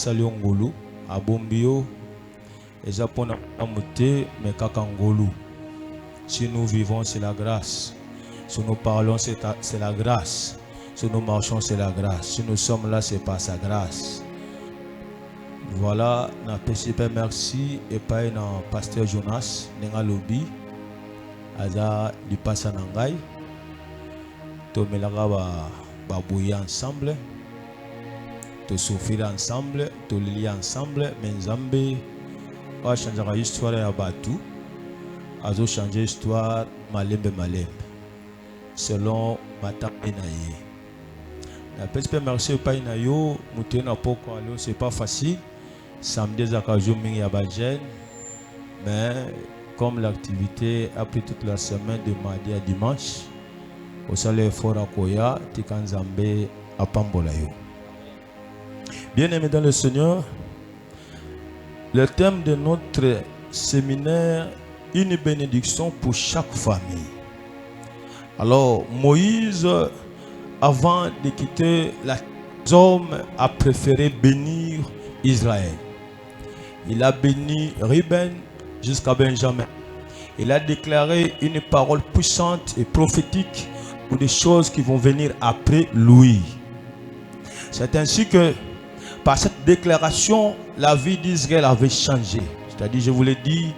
asali ngolu abombio ezapona amote mais kaka ngolu. Si nous vivons, c'est la grâce. Si nous parlons, c'est la grâce. Si nous marchons, c'est la grâce. Si nous sommes là, c'est par sa grâce. Voilà, na PCP merci et pas na pasteur Jonas nenga lobby aza du passa nangai to melaga ba bouiller ensemble to souffrir ensemble to lier ensemble mais Nzambe va changer l'histoire ya batu azo changer histoire malembe selon matambe na ye na PCP merci pas na yo mutena poko alo c'est pas facile. Samedi, il y a des jeunes, mais comme l'activité a pris toute la semaine de mardi à dimanche, au salaire fort à Koya, Tikanzambe à Pambolayo. Bien-aimés dans le Seigneur, le thème de notre séminaire, une bénédiction pour chaque famille. Alors, Moïse, avant de quitter la zone, a préféré bénir Israël. Il a béni Ruben jusqu'à Benjamin. Il a déclaré une parole puissante et prophétique pour des choses qui vont venir après lui. C'est ainsi que par cette déclaration, la vie d'Israël avait changé. C'est-à-dire, je vous l'ai dit,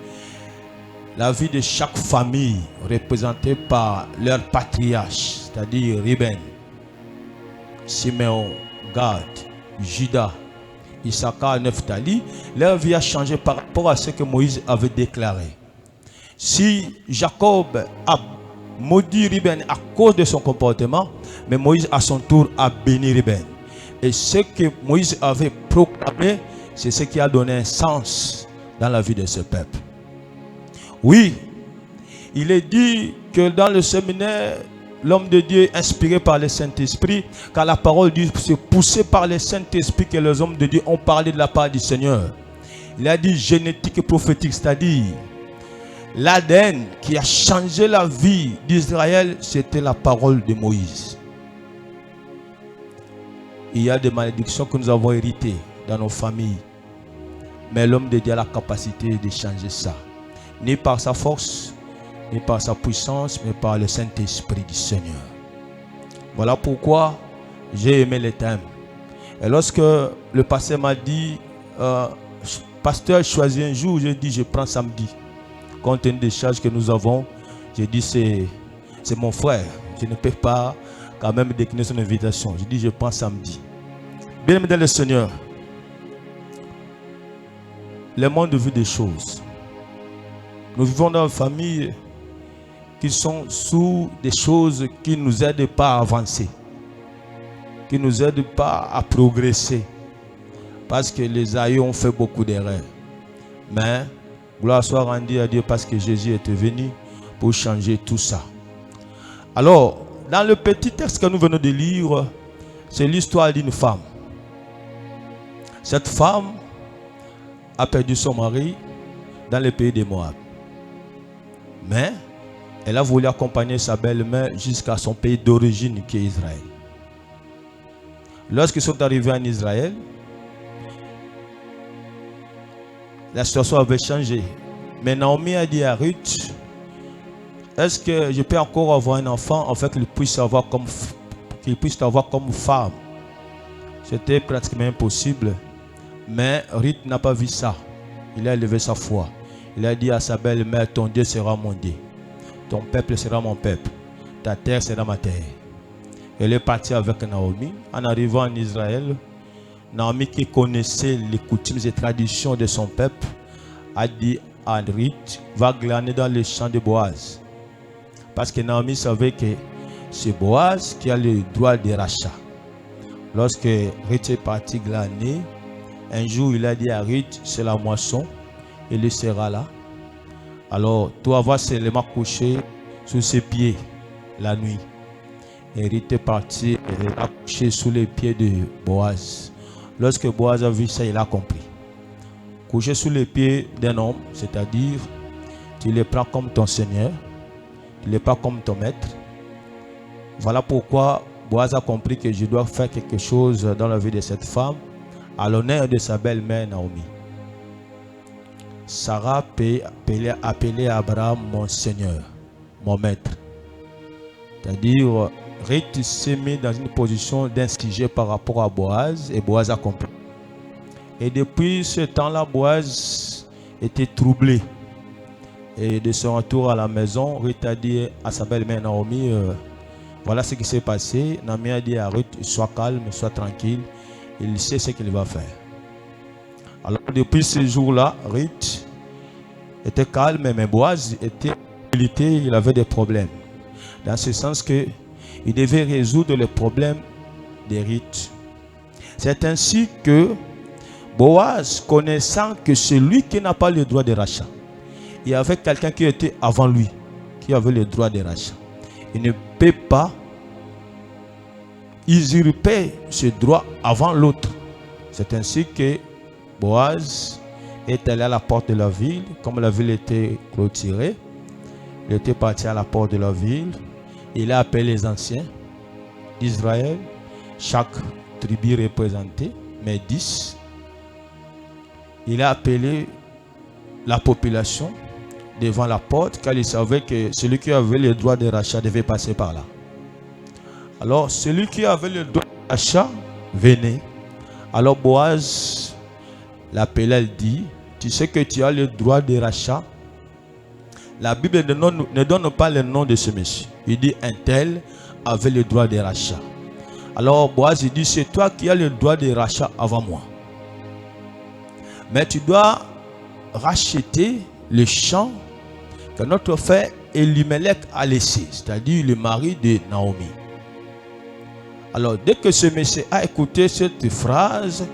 la vie de chaque famille représentée par leur patriarche, c'est-à-dire Ruben, Simeon, Gad, Juda, Issachar, Nephtali, leur vie a changé par rapport à ce que Moïse avait déclaré. Si Jacob a maudit Ruben à cause de son comportement, mais Moïse à son tour a béni Ruben. Et ce que Moïse avait proclamé, c'est ce qui a donné un sens dans la vie de ce peuple. Oui, il est dit que dans le séminaire, l'homme de Dieu est inspiré par le Saint-Esprit, car la parole dit c'est poussé par le Saint-Esprit que les hommes de Dieu ont parlé de la part du Seigneur. Il a dit génétique et prophétique, c'est-à-dire l'ADN qui a changé la vie d'Israël, c'était la parole de Moïse. Il y a des malédictions que nous avons héritées dans nos familles, mais l'homme de Dieu a la capacité de changer ça, ni par sa force, ni par sa puissance, mais par le Saint-Esprit du Seigneur. Voilà pourquoi j'ai aimé les thèmes. Et lorsque le pasteur m'a dit, pasteur, choisis un jour, j'ai dit, je prends samedi. Compte tenu des charges que nous avons, j'ai dit, c'est mon frère. Je ne peux pas quand même décliner son invitation. J'ai dit, je prends samedi. Bien aimé dans le Seigneur, le monde vit des choses. Nous vivons dans une famille qui sont sous des choses qui ne nous aident pas à avancer, qui ne nous aident pas à progresser, parce que les aïeux ont fait beaucoup d'erreurs. Mais gloire soit rendue à Dieu parce que Jésus est venu pour changer tout ça. Alors, dans le petit texte que nous venons de lire, c'est l'histoire d'une femme. Cette femme a perdu son mari dans le pays de Moab. Mais elle a voulu accompagner sa belle-mère jusqu'à son pays d'origine qui est Israël. Lorsqu'ils sont arrivés en Israël, la situation avait changé. Mais Naomi a dit à Ruth, est-ce que je peux encore avoir un enfant afin qu'il puisse avoir comme femme? C'était pratiquement impossible. Mais Ruth n'a pas vu ça. Il a élevé sa foi. Il a dit à sa belle-mère, ton Dieu sera mon Dieu. Ton peuple sera mon peuple. Ta terre sera ma terre. Elle est partie avec Naomi. En arrivant en Israël, Naomi qui connaissait les coutumes et traditions de son peuple a dit à Ruth, va glaner dans les champs de Boaz. Parce que Naomi savait que c'est Boaz qui a le droit de rachat. Lorsque Ruth est parti glaner, un jour il a dit à Ruth, c'est la moisson, il sera là. Alors, toi va seulement coucher sous ses pieds la nuit. Et Ruth est parti et a couché sous les pieds de Boaz. Lorsque Boaz a vu ça, il a compris. Coucher sous les pieds d'un homme, c'est-à-dire, tu les prends comme ton Seigneur, tu les prends comme ton maître. Voilà pourquoi Boaz a compris que je dois faire quelque chose dans la vie de cette femme à l'honneur de sa belle-mère Naomi. Sarah appelait Abraham mon Seigneur, mon maître. C'est-à-dire, Ruth s'est mis dans une position d'instiger par rapport à Boaz et Boaz a compris. Et depuis ce temps-là, Boaz était troublé. Et de son retour à la maison, Ruth a dit à sa belle-mère Naomi, voilà ce qui s'est passé. Naomi a dit à Ruth, sois calme, sois tranquille. Il sait ce qu'il va faire. Alors depuis ce jour-là, Ruth était calme, mais Boaz était irrité, il avait des problèmes. Dans ce sens que il devait résoudre les problèmes de Ruth. C'est ainsi que Boaz, connaissant que celui qui n'a pas le droit de rachat, il y avait quelqu'un qui était avant lui, qui avait le droit de rachat. Il ne peut pas usurper ce droit avant l'autre. C'est ainsi que Boaz est allé à la porte de la ville. Comme la ville était clôturée, il était parti à la porte de la ville. Il a appelé les anciens d'Israël, chaque tribu représentée, mais 10. Il a appelé la population devant la porte, car il savait que celui qui avait le droit de rachat devait passer par là. Alors, celui qui avait le droit de rachat venait. Alors Boaz l'appelait, elle dit, tu sais que tu as le droit de rachat. La Bible ne donne pas le nom de ce monsieur. Il dit un tel avait le droit de rachat. Alors Boaz dit, c'est toi qui as le droit de rachat avant moi. Mais tu dois racheter le champ que notre frère Elimelech a laissé, c'est-à-dire le mari de Naomi. Alors dès que ce monsieur a écouté cette phrase,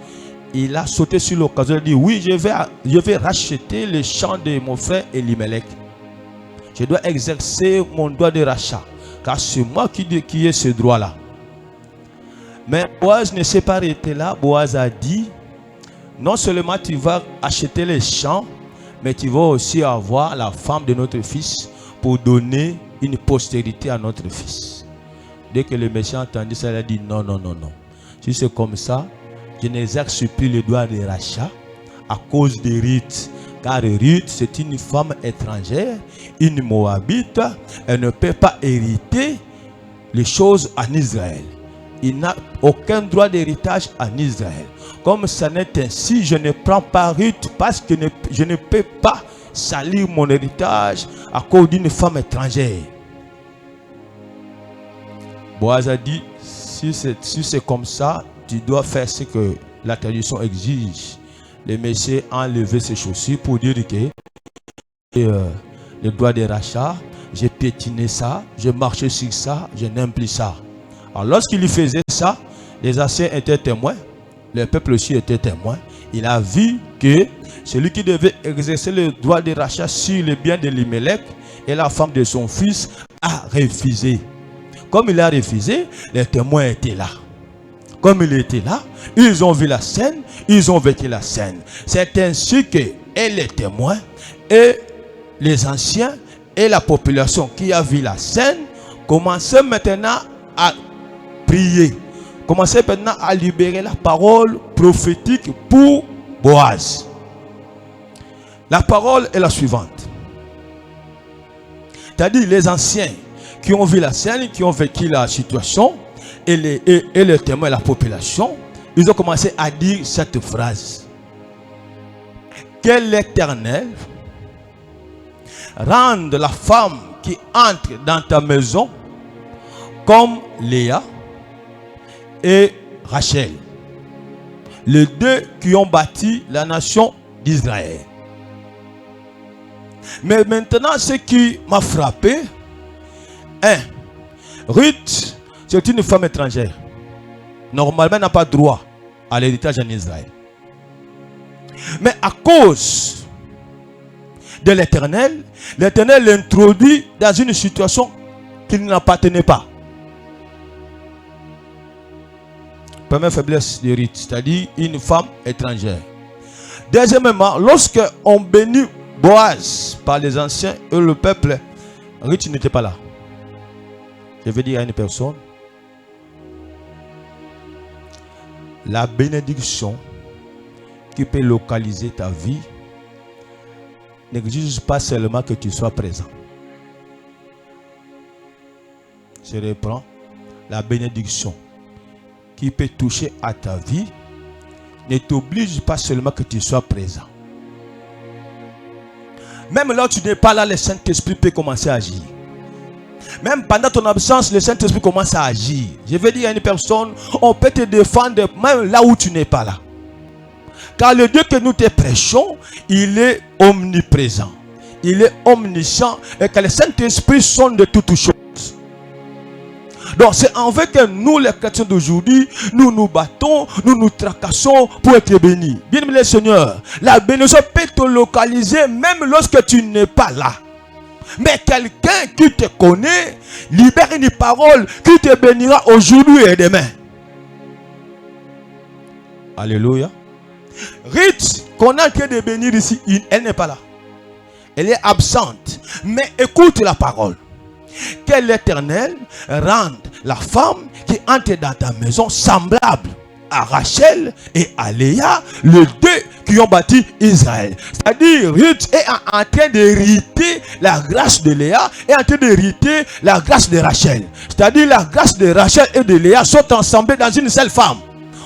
il a sauté sur l'occasion. Il a dit, oui, je vais racheter le champ de mon frère Elimelech. Je dois exercer mon droit de rachat, car c'est moi qui ai ce droit-là. Mais Boaz ne s'est pas arrêté là. Boaz a dit, non seulement tu vas acheter les champs, mais tu vas aussi avoir la femme de notre fils pour donner une postérité à notre fils. Dès que le monsieur a entendu ça, il a dit, non, non, non, non. Si c'est comme ça, je n'exerce plus le droit de rachat à cause de Ruth. Car Ruth, c'est une femme étrangère, une Moabite. Elle ne peut pas hériter les choses en Israël. Il n'a aucun droit d'héritage en Israël. Comme ça n'est ainsi, je ne prends pas Ruth parce que je ne peux pas salir mon héritage à cause d'une femme étrangère. Boaz a dit, si c'est comme ça, tu dois faire ce que la tradition exige. Le monsieur a enlevé ses chaussures pour dire que le droit de rachat, j'ai piétiné ça, j'ai marché sur ça, je n'aime plus ça. Alors lorsqu'il faisait ça, les anciens étaient témoins, le peuple aussi était témoin. Il a vu que celui qui devait exercer le droit de rachat sur les biens de Elimelech et la femme de son fils a refusé. Comme il a refusé, les témoins étaient là. Comme il était là, ils ont vu la scène, ils ont vécu la scène. C'est ainsi que les témoins et les anciens et la population qui a vu la scène commençaient maintenant à prier. Commençaient maintenant à libérer la parole prophétique pour Boaz. La parole est la suivante. C'est-à-dire les anciens qui ont vu la scène, qui ont vécu la situation, et les témoins et la population, ils ont commencé à dire cette phrase. Que l'Éternel rende la femme qui entre dans ta maison comme Léa et Rachel, les deux qui ont bâti la nation d'Israël. Mais maintenant, ce qui m'a frappé, Ruth, c'est une femme étrangère. Normalement, elle n'a pas droit à l'héritage en Israël. Mais à cause de l'Éternel, l'Éternel l'introduit dans une situation qu'il n'appartenait pas. Première faiblesse de Ruth, c'est-à-dire une femme étrangère. Deuxièmement, lorsque on bénit Boaz par les anciens et le peuple, Ruth n'était pas là. Je veux dire à une personne, la bénédiction qui peut localiser ta vie n'exige pas seulement que tu sois présent. Je reprends. La bénédiction qui peut toucher à ta vie ne t'oblige pas seulement que tu sois présent. Même là où tu n'es pas là, le Saint-Esprit peut commencer à agir. Même pendant ton absence, le Saint-Esprit commence à agir. Je veux dire à une personne, on peut te défendre même là où tu n'es pas là. Car le Dieu que nous te prêchons, il est omniprésent. Il est omniscient et que le Saint-Esprit sonde de toutes choses. Donc c'est en fait que nous les chrétiens d'aujourd'hui, nous nous battons, nous nous tracassons pour être bénis. Bien-aimé le Seigneur, la bénédiction peut te localiser même lorsque tu n'es pas là. Mais quelqu'un qui te connaît, libère une parole qui te bénira aujourd'hui et demain. Alléluia. Ruth, qu'on a en train de bénir ici, elle n'est pas là. Elle est absente. Mais écoute la parole. Que l'Éternel rende la femme qui entre dans ta maison semblable à Rachel et à Léa, les deux qui ont bâti Israël. C'est-à-dire, Ruth est en train d'hériter la grâce de Léa et en train d'hériter la grâce de Rachel. C'est-à-dire, la grâce de Rachel et de Léa sont ensemble dans une seule femme.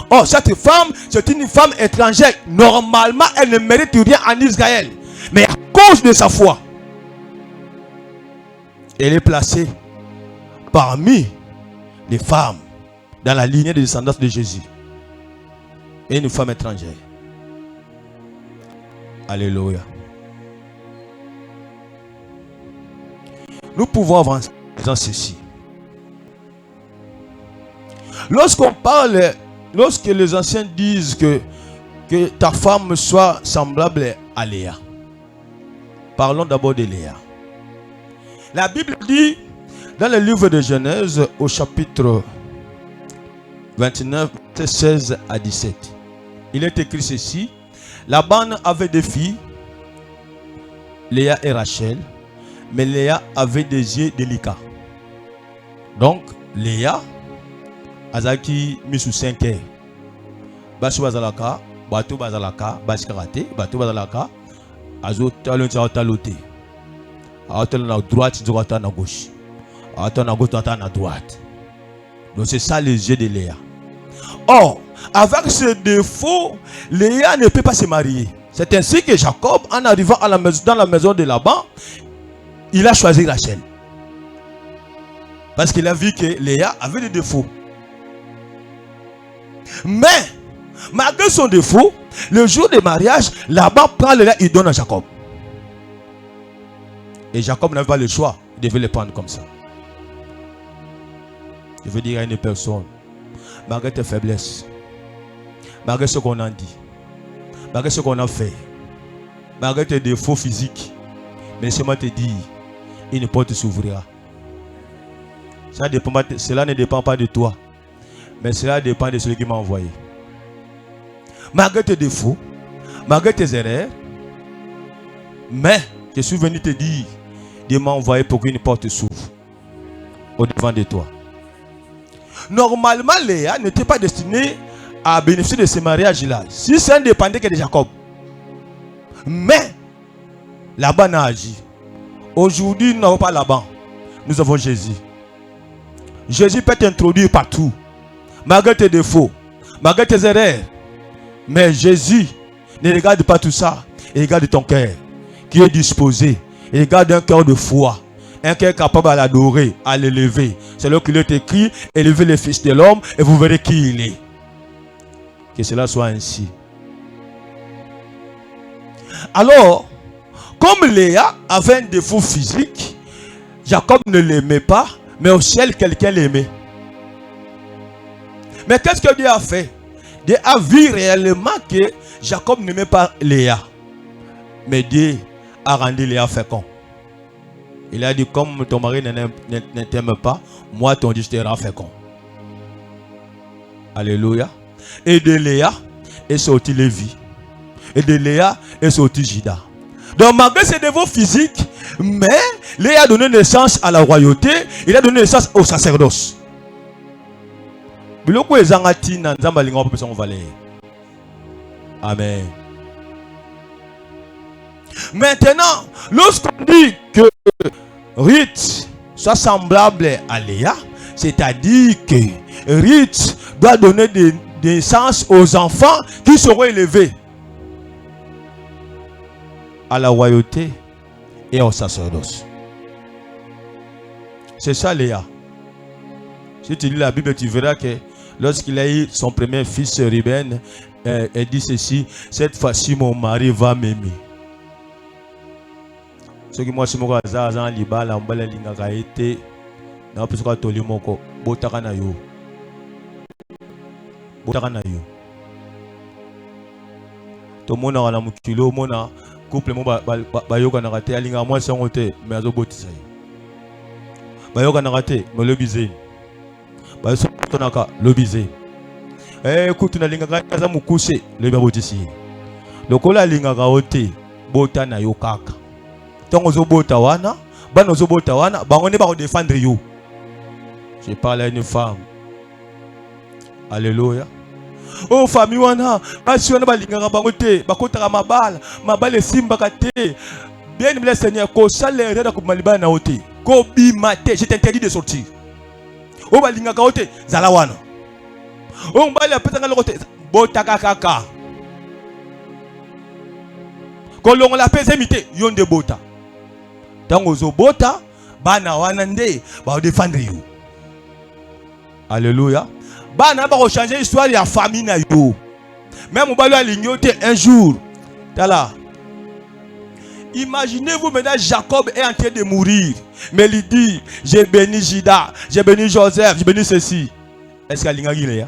Or, cette femme, c'est une femme étrangère. Normalement, elle ne mérite rien en Israël. Mais à cause de sa foi, elle est placée parmi les femmes dans la lignée de descendance de Jésus. Et une femme étrangère. Alléluia. Nous pouvons avancer dans ceci. Lorsqu'on parle, lorsque les anciens disent que ta femme soit semblable à Léa. Parlons d'abord de Léa. La Bible dit dans le livre de Genèse au chapitre 29, 16 à 17. Il est écrit ceci. Laban avait des filles, Léa et Rachel, mais Léa avait des yeux délicats. Donc, Léa, Azaki mis sous 5 heures. Basu bazalaka, Batu bazalaka, Baskarate, Batu bazalaka, Azo talon talote. Azo à droite, Azo à gauche. Azo à gauche, Azo à droite. Donc, c'est ça les yeux de Léa. Or, avec ce défaut, Léa ne peut pas se marier. C'est ainsi que Jacob, en arrivant à la maison, dans la maison de Laban, il a choisi Rachel. Parce qu'il a vu que Léa avait des défauts. Mais, malgré son défaut, le jour du mariage, Laban prend Léa et donne à Jacob. Et Jacob n'avait pas le choix. Il devait le prendre comme ça. Je veux dire à une personne, malgré tes faiblesses, malgré ce qu'on a dit, malgré ce qu'on a fait, malgré tes défauts physiques, mais laisse-moi te dire, une porte s'ouvrira. Cela ne dépend pas de toi, mais cela dépend de celui qui m'a envoyé. Malgré tes défauts, malgré tes erreurs, mais je suis venu te dire, Dieu m'a envoyé pour qu'une porte s'ouvre au-devant de toi. Normalement, Léa n'était pas destinée à bénéficier de ce mariage-là. Si ça ne dépendait que de Jacob. Mais, Laban a agi. Aujourd'hui, nous n'avons pas Laban. Nous avons Jésus. Jésus peut t'introduire partout. Malgré tes défauts, malgré tes erreurs. Mais Jésus ne regarde pas tout ça. Il regarde ton cœur qui est disposé. Il regarde un cœur de foi. Un cœur capable à l'adorer, à l'élever. C'est là qu'il est écrit, élevez le Fils de l'homme et vous verrez qui il est. Que cela soit ainsi. Alors, comme Léa avait un défaut physique, Jacob ne l'aimait pas, mais au ciel, quelqu'un l'aimait. Mais qu'est-ce que Dieu a fait? Dieu a vu réellement que Jacob n'aimait pas Léa. Mais Dieu a rendu Léa fécond. Il a dit, comme ton mari ne t'aime pas, moi ton Dieu te rend fécond. Alléluia. Et de Léa est sorti Lévi. Et de Léa est sorti Juda. Donc malgré ses défauts physiques, mais Léa a donné naissance à la royauté, il a donné naissance au sacerdoce. Amen. Maintenant, lorsqu'on dit que Ruth soit semblable à Léa, c'est-à-dire que Ruth doit donner des naissances aux enfants qui seront élevés à la royauté et au sacerdoce. C'est ça Léa. Si tu lis la Bible, tu verras que lorsqu'il a eu son premier fils Ruben, elle dit ceci: cette fois-ci mon mari va m'aimer. Ce qui moi, si moi, je liba la mbala linga été, na plus que toli moko, botaka na yo, botaka na yo. To mona wala mukilo mona couple mo ba yoka na raté alinga moi c'est honte mais azo botisa. Ba yoka na raté me le bizé. Ba so tonaka le bizé. Écoute na linga kaza mukuse le ba botisi. Lokola linga ka hote bota na yo kaka. Tant aux obota wana, ban aux obota wana, on ne va pas défendre you. Je parle à une femme. Alléluia. Oh famille wana, si on a balinga bangote, bakota mabala simba kate. Bien le Seigneur, ko salaire da ko maliba na ote. Ko bi mate, je t'interdis de sortir. Oh balinga kaote, zala wana. Oh mbala petanga lokote, botaka kaka. Ko longo la pesemité, yonde bota. Tango zo bota, bana wana nde ba défendre you. Alléluia. Bana ba changer l'histoire ya famille na yo. Même balo alignote un jour. Tala. Imaginez-vous maintenant Jacob est en train de mourir. Mais il dit, j'ai béni Judas, j'ai béni Joseph, j'ai béni ceci. Est-ce qu'il y a Léa?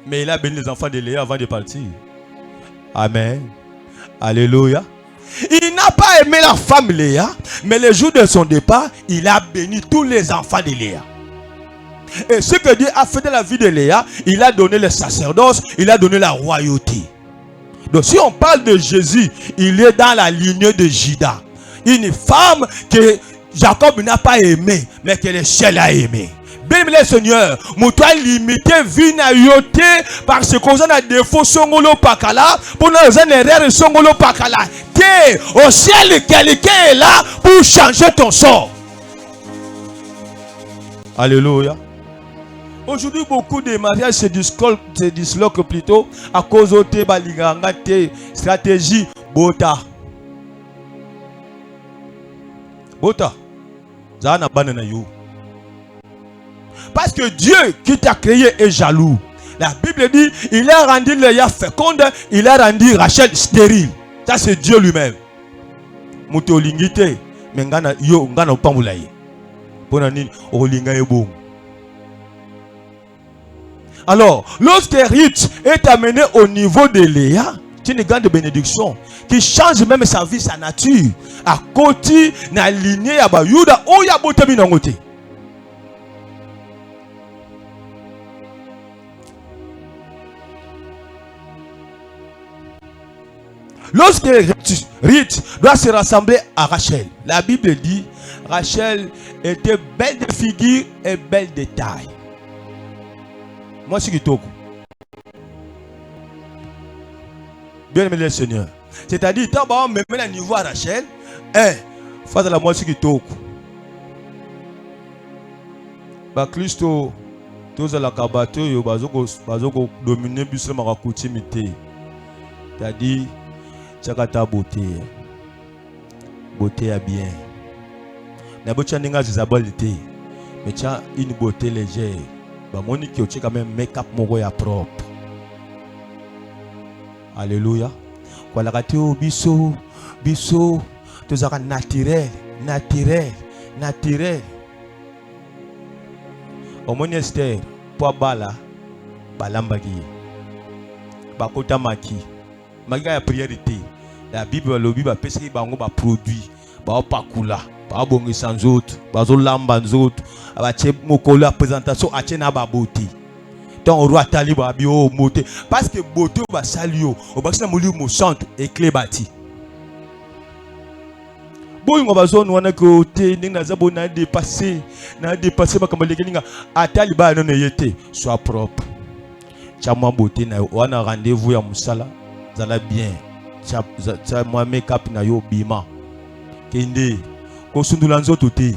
Mais il a béni les enfants de Léa avant de partir. Amen. Alléluia. Il n'a pas aimé la femme Léa, mais le jour de son départ, il a béni tous les enfants de Léa. Et ce que Dieu a fait dans la vie de Léa, il a donné le sacerdoce, il a donné la royauté. Donc si on parle de Jésus, il est dans la lignée de Judas. Une femme que Jacob n'a pas aimée, mais que le ciel a aimée. Bien le Seigneur, moutoua limité vinayoté parce qu'on a des faux songolo pakala pour nous en erreur songolo pakala. Que au ciel quelqu'un est là pour changer ton sort. Alléluia. Aujourd'hui, beaucoup de mariages se disloquent plutôt à cause de tes stratégie bota. Bota. Zana banana you. Parce que Dieu qui t'a créé est jaloux. La Bible dit, il a rendu Léa féconde, il a rendu Rachel stérile. Ça c'est Dieu lui-même. Mouto lingite, mais ngana yo ngana pambulaye. Bonani olinga ebo. Alors, lorsque Ruth est amené au niveau de Léa, c'est une grande bénédiction qui change même sa vie, sa nature. À côté, na lignée ya ba Yuda, o ya bote binangote. Lorsque Ruth doit se rassembler à Rachel, la Bible dit Rachel était belle de figure et belle de taille. Moi, c'est qui toque. Bien aimé le Seigneur. C'est-à-dire, tant qu'on me met à niveau à Rachel, face à la moi, c'est qui toque. Bah, Christo, tous à la kabato, yo bazoko dominer bisle ma coutumité. C'est-à-dire, chakata beauté. Beauté à bien. Na beauté n'inga zizabilité. Mais tiens une beauté légère. Bah mon qui est quand même make-up moko ya propre. Alléluia. Kwa la katio biso tozaka naturel. Au monastère pour bala balambaki. Bakota maki. Maga ya priorité. La Bible lobi ba pesi bango ba produit. Ba pakula. Ba bongi sans autres. Ba zo lamba nzoto. Aba che mokolo la présentation a na ba beauté. Ton roi tali ba bio moté parce que beauté ba salio. O ba sina moli mo centre et clé bâti. Boy ngo ba zone wana ko te ninga za bona dépasser ba kambaleke ninga atali ba non yete soit propre. Chama beauté na yo. On a rendez-vous ya musala. Zala bien. Cha moi make-up na yo bima. Kende. Kosundula nzoto te.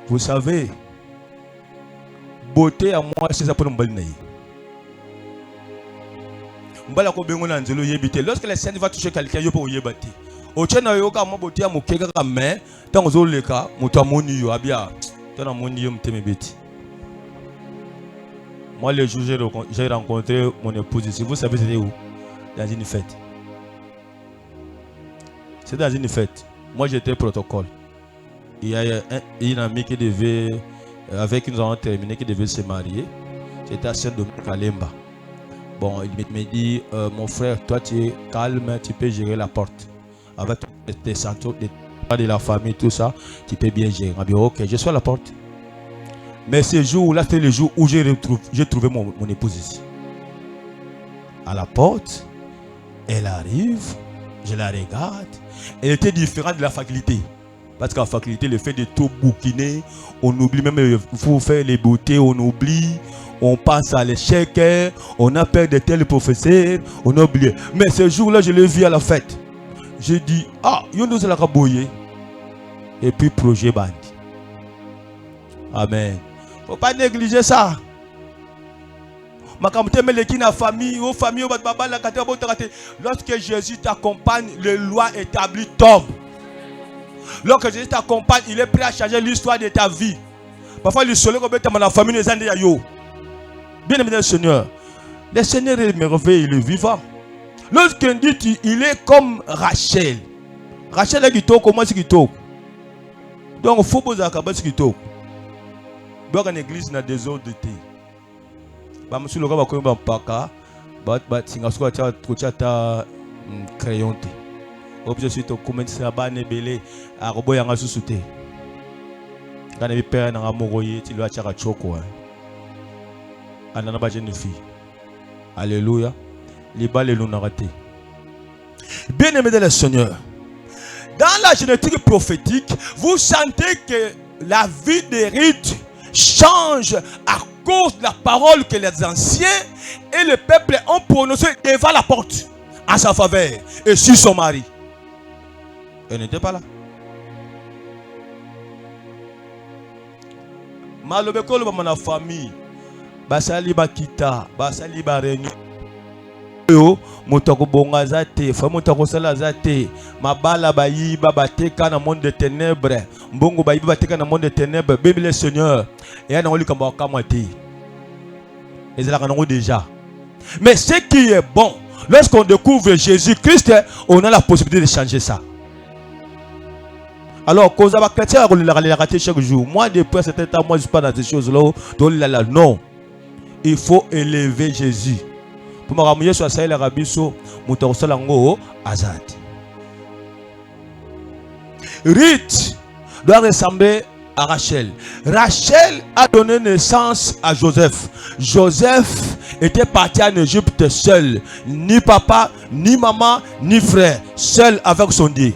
Vous savez, beauté à moi, c'est ça pour nous balayer. Lorsque le Seigneur va toucher quelqu'un, il peut y bâtir. Au tien a yoga mo beauté à mon kega mais tant aux autres cas, mon tamoni yo abia, tant amoni yo m'teme bêti. Moi le jour j'ai rencontré mon épouse ici. Vous savez c'était où? Dans une fête. C'est dans une fête. Moi j'étais protocole. Il y a une amie qui devait, avec qui nous avons terminé, qui devait se marier. C'était à Saint-Dominique Kalemba. Bon, il me dit, mon frère, toi tu es calme, tu peux gérer la porte. Avec tes centres de la famille, tout ça, tu peux bien gérer. Je dis, ok, je suis à la porte. Mais ce jour-là, c'était le jour où j'ai trouvé mon épouse ici. À la porte, elle arrive, je la regarde. Elle était différente de la faculté. Parce qu'en faculté, le fait de tout bouquiner, on oublie même, il faut faire les beautés, on oublie, on passe à l'échec, on a peur de tel professeur, on a oublié. Mais ce jour-là, je l'ai vu à la fête. J'ai dit, ah, il nous a la rabouillé. Et puis, projet bandi. Amen. Il ne faut pas négliger ça. Lorsque Jésus t'accompagne, les lois établies tombent. Lorsque Jésus t'accompagne, il est prêt à changer l'histoire de ta vie. Parfois, le soleil dans la famille des Andes. Bien aimé le Seigneur, le Seigneur est merveilleux, il est vivant. Lorsqu'on dit il est comme Rachel. Rachel est qui toque, comment c'est qui toque? Donc, il faut poser à ce qui toque. Donc, en église, il y a des ordres de thé. Monsieur le gars va comme un paka, singasko ta crayon te. Objet suite au comment ça va nebelé à robo yanga susute. Quand il perd na moroye, tu dois chaka choko. Anana ba jeune fille. Alléluia. Les balles l'ont raté. Bien aimé de le Seigneur. Dans la génétique prophétique, vous sentez que la vie de Ruth change à cause de la parole que les anciens et le peuple ont prononcée devant la porte en sa faveur et sur son mari. Elle n'était pas là. Malobeko le ma famille, basali bakita, basali bareni. Yo motoko bonga zate, fa motoko sala zate, mabala bayi bateka na monde de ténèbres, mbongo bayi bateka na monde de ténèbres, Bible le Seigneur. Et on a kamba kamati. Et c'est là qu'on a déjà. Mais ce qui est bon, lorsqu'on découvre Jésus-Christ, on a la possibilité de changer ça. Alors, quand on va chrétien, on l'a raté chaque jour. Moi, depuis un certain temps, moi, je ne suis pas dans ces choses-là. Non. Il faut élever Jésus. Pour me ramener sur ça, il a rabisso, mon salango, azad. Ruth doit ressembler à Rachel. Rachel a donné naissance à Joseph. Joseph était parti en Égypte seul. Ni papa, ni maman, ni frère. Seul avec son Dieu.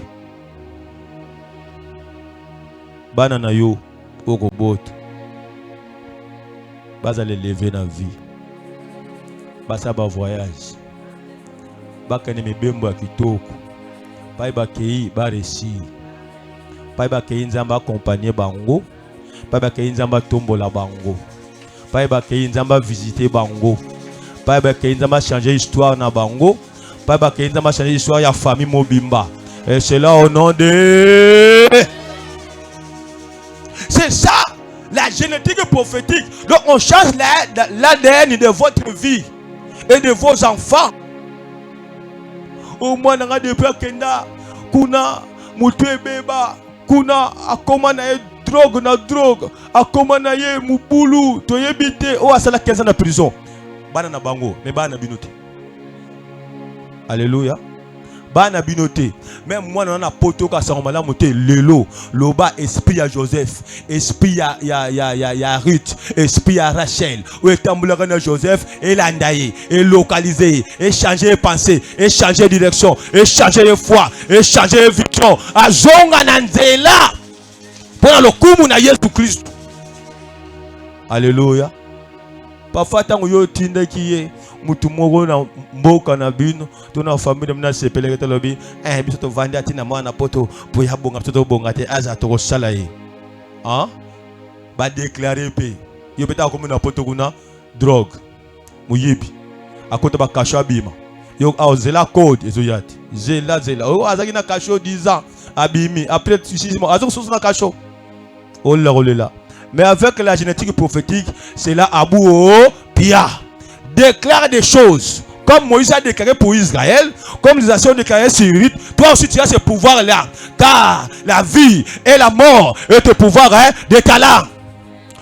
Banana yo, okobot. Baza le lever dans la vie. Baza ba voyage. Bakane me bembo ya kitoko. Pai ba kei ba réussir. Pai ba kei nzamba accompagner bango. Pai ba kei nzamba tombola bango. Pai ba kei nzamba visiter bango. Pai ba kei nzamba changer histoire na bango. Pai ba kei nzamba changer histoire ya famille mobimba. Et c'est là au nom de... C'est ça, la génétique prophétique. Donc on change l'ADN de votre vie et de vos enfants. Au moins, on a des peurs kenda, kuna mutwe beba, kuna akoma na drogue, akoma na ye mubulu, toyebite, o asala 15 ans de prison. Bana na bango, mais bana binote. Alléluia. Bana binote. Même moi on a poto ka saromala moté lelo loba esprit à Joseph, esprit à Ruth, esprit à Rachel. Ou etambulaka na Joseph et landaye et localiser et changer pensée et changer direction et changer de foi et changer de vision azonga na nzela pour le kumu na Yesu Christ. Alléluia. Parfois, tant que vous avez qui mutu moko na mboka na bino to na famille na sepeleke to lobi biso to vandi atina mwana poto po ya bonga to bonga te aza to sala ye ba déclarer pe yo beta ko na poto kuna drogue muyibi akota ba kasho abima yo azela code ezoyati zela o azaki na kasho 10 ans abimi après 6 mois azo so na kasho o la. Mais avec la génétique prophétique, c'est là Abou Pia. Déclare des choses. Comme Moïse a déclaré pour Israël, comme les nations ont déclaré sur Rite, toi aussi tu as ce pouvoir-là. Car la vie et la mort est le pouvoir de Cala.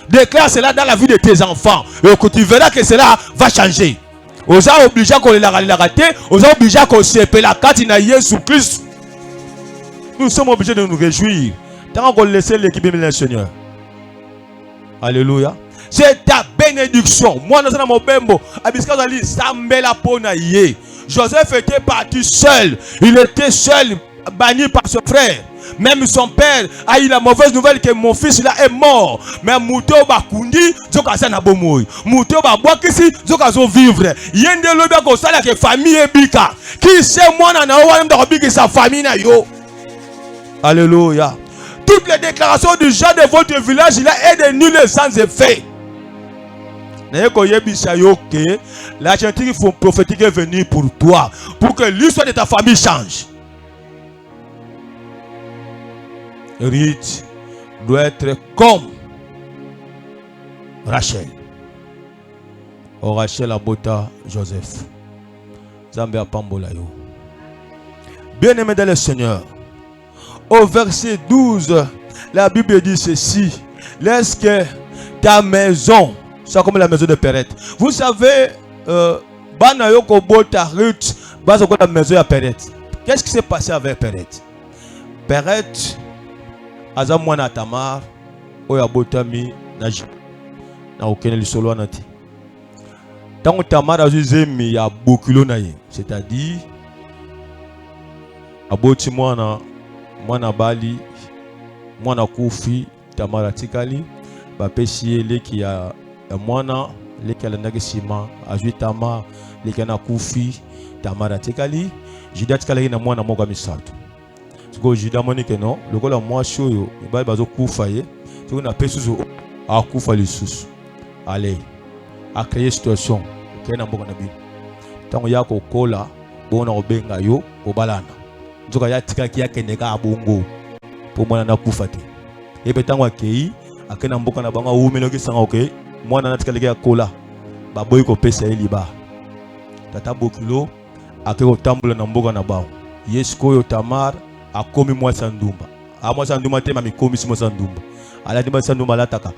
Déclare cela dans la vie de tes enfants. Et que tu verras que cela va changer. Aux gens obligés qu'on les raté, aux gens obligés qu'on s'épelle la carte in Jésus-Christ. Nous sommes obligés de nous réjouir. Tant qu'on laisse l'équipe de Seigneur. Alléluia. C'est ta bénédiction. Moi, nous sommes au Bembo. Joseph était parti seul. Il était seul, banni par son frère. Même son père a eu la mauvaise nouvelle que mon fils là est mort. Mais Mouto Bakundi, Zoka na bomoy. Mouto Babwakisi, Zoka zo vivre. Yende lobia ko sala ke famille ebika. Qui sait moi na wa ndo biki sa famille na yo. Alléluia. Toutes les déclarations du genre de votre village là est de nul et sans effet. La génétique prophétique est venue pour toi, pour que l'histoire de ta famille change. Rite doit être comme Rachel. Oh Rachel abota Joseph. Zambia Pambolayo. Bien-aimé dans le Seigneur. Au verset 12, la Bible dit ceci. Laisse que ta maison soit comme la maison de Perrette. Vous savez, Banayoko Bota Ruth, la maison de Perrette. Qu'est-ce qui s'est passé avec Perrette? Perrette, Azamwana Tamar, Oya Botami, Naji. Na aucun solo anati. Tant que Tamar a zemi ya bokilo naye, c'est-à-dire, aboti mwana bali mwana kufi Tamara tikali bapesi leki ya mwana leki alandaki sima azwi Tamar leki na kufi Tamara tikali Juda tikali na mwana moko misato siko Juda monike no lokola mwasi oyo bali bazo kufa ye siko na pesuzo akufa lisusu allez a créer situation kena mboka na bino tango yako kola bona obenga yo obalana Zoka ya tika kia keneka abongo po mwana na kufa te ebe tango akei akena mboka na banga umelo kisanga okay mwana na tika leke ya kola baboyi ko pesa eliba tata bokilo akeko tambula na mboka na bao yesko yo Tamar akomi mwasa ndumba a mwasa ndumba te mami komi mwasa ndumba ala dimba ndumba la taka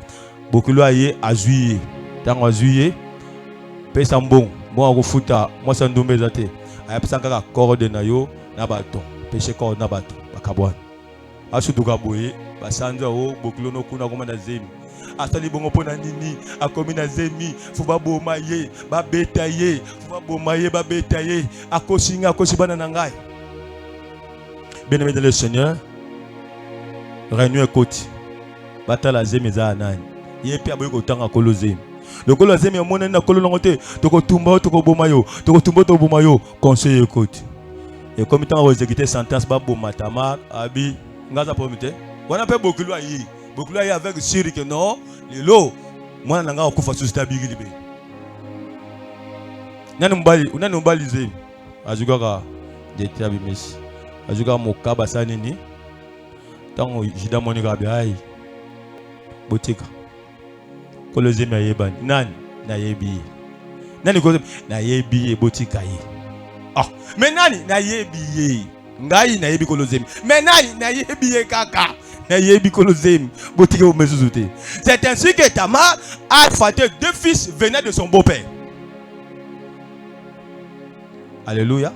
bokilo aye azuye tango azuye pesa mbongo mwa kufuta mwasa ndumba ezate ayapesa kaka corde na yo na bato péché corps na bato bakabwana asuduka boye basanza o bokilo no kuna koma na zemi asali bongo pona nini akomi na zemi fuba boma ye babeta ye fuba boma ye babeta ye akosinga akosibana na ngai. Bien-aimé dans le Seigneur, réunion ekoti batala zemi za nani ye pe aboyi kotanga kolo zemi lokolo zemi mona na kolo ngote tokotumba tokoboma yo tokotumba toboma yo conseil ekoti. Et comme il a exécuté sentence, Babo Matamar, Abi, Ngaza Pomite, on a fait beaucoup de aïe. Beaucoup d'aïe avec Syrie que non, les lots, moi, n'a pas encore fait ce tabigili. N'a nous balisé. Azuga, j'étais abimis. Azuga Mokaba Sanini, tant Jida Monica Biaï, Botika. Colosé Mayeban, Nan, Nayebi. Nayebi, Botika. Ah, mais nani na yebiye ngai na yebi kolozemi mais nani na yebiye kaka na yebi kolozemi botike o mezuzute. C'est ainsi que Tamar a enfanté 2 fils venant de son beau-père. Alléluia.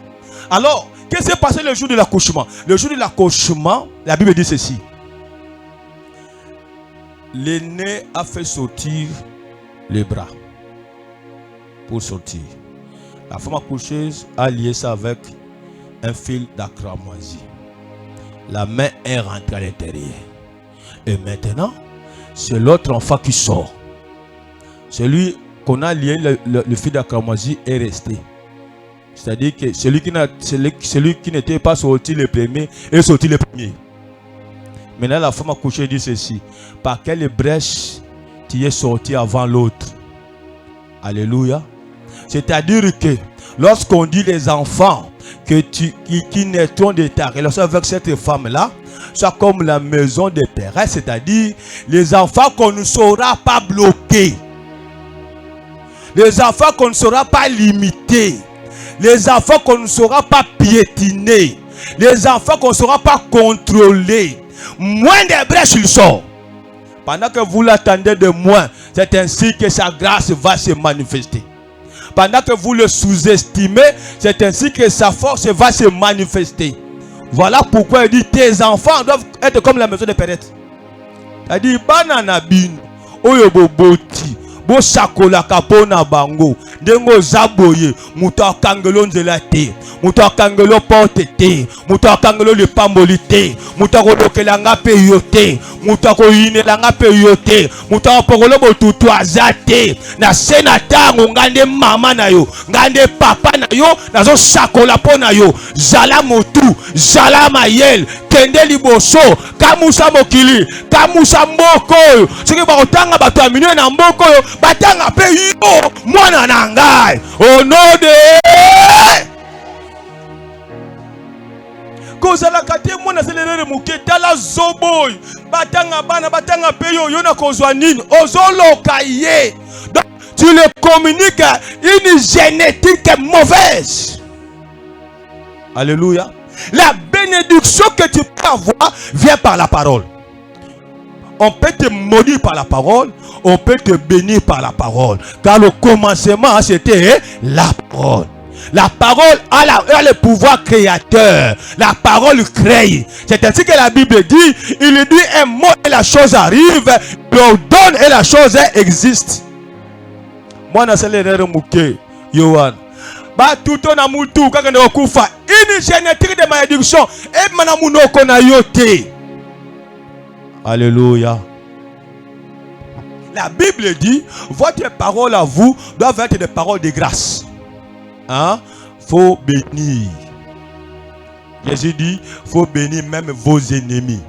Alors, qu'est-ce qui s'est passé le jour de l'accouchement? Le jour de l'accouchement, la Bible dit ceci. L'aîné a fait sortir les bras pour sortir. La femme accoucheuse a lié ça avec un fil d'acramoisie. La main est rentrée à l'intérieur. Et maintenant, c'est l'autre enfant qui sort. Celui qu'on a lié le fil d'acramoisie est resté. C'est-à-dire que celui qui n'était pas sorti le premier est sorti le premier. Maintenant, la femme a couché dit ceci. Par quelle brèche tu es sorti avant l'autre? Alléluia. C'est-à-dire que lorsqu'on dit les enfants qui naîtront de ta relation avec cette femme-là, soit comme la maison des pères, c'est-à-dire les enfants qu'on ne saura pas bloquer, les enfants qu'on ne saura pas limiter, les enfants qu'on ne saura pas piétiner, les enfants qu'on ne saura pas contrôler. Moins de brèches il sort. Pendant que vous l'attendez de moins, c'est ainsi que sa grâce va se manifester. Pendant que vous le sous-estimez, c'est ainsi que sa force va se manifester. Voilà pourquoi il dit tes enfants doivent être comme la maison des pères. Il dit banana bin oyoboboti bo sakola kapona bango dengo zaboye muta kangelo nzela te muta kangelo porte te muta kangelo le pamboli te muta kodokela nga pe yote muta ko yinela nga pe yote muta pokolo botutu azate na sena tango ngande mama na yo ngande papa na yo nazo sakola pona yo zala motu zala mayel kende liboso kamusa mokili kamusa mboko soki bakotanga bato ya minwe na mboko yo batanga pe yo mwana na ngai au nom de kozalaka te mwana selelele moke tala zoboy batanga bana batanga pe yo na kozwa nini ozoloka ye. Donc tu le communiques une génétique mauvaise. Alléluia. La bénédiction que tu peux avoir vient par la parole. On peut te maudire par la parole, on peut te bénir par la parole. Car le commencement, c'était la parole. La parole a le pouvoir créateur. La parole crée. C'est ainsi que la Bible dit, il dit un mot et la chose arrive, il ordonne et la chose existe. Moi, je suis Yohan. Ba tuto na mutu kaka na okufa une génétique de malédiction et manamunoko na yote. Alléluia. La Bible dit votre parole à vous doivent être des paroles de grâce. Hein? Faut bénir. Jésus dit faut bénir même vos ennemis.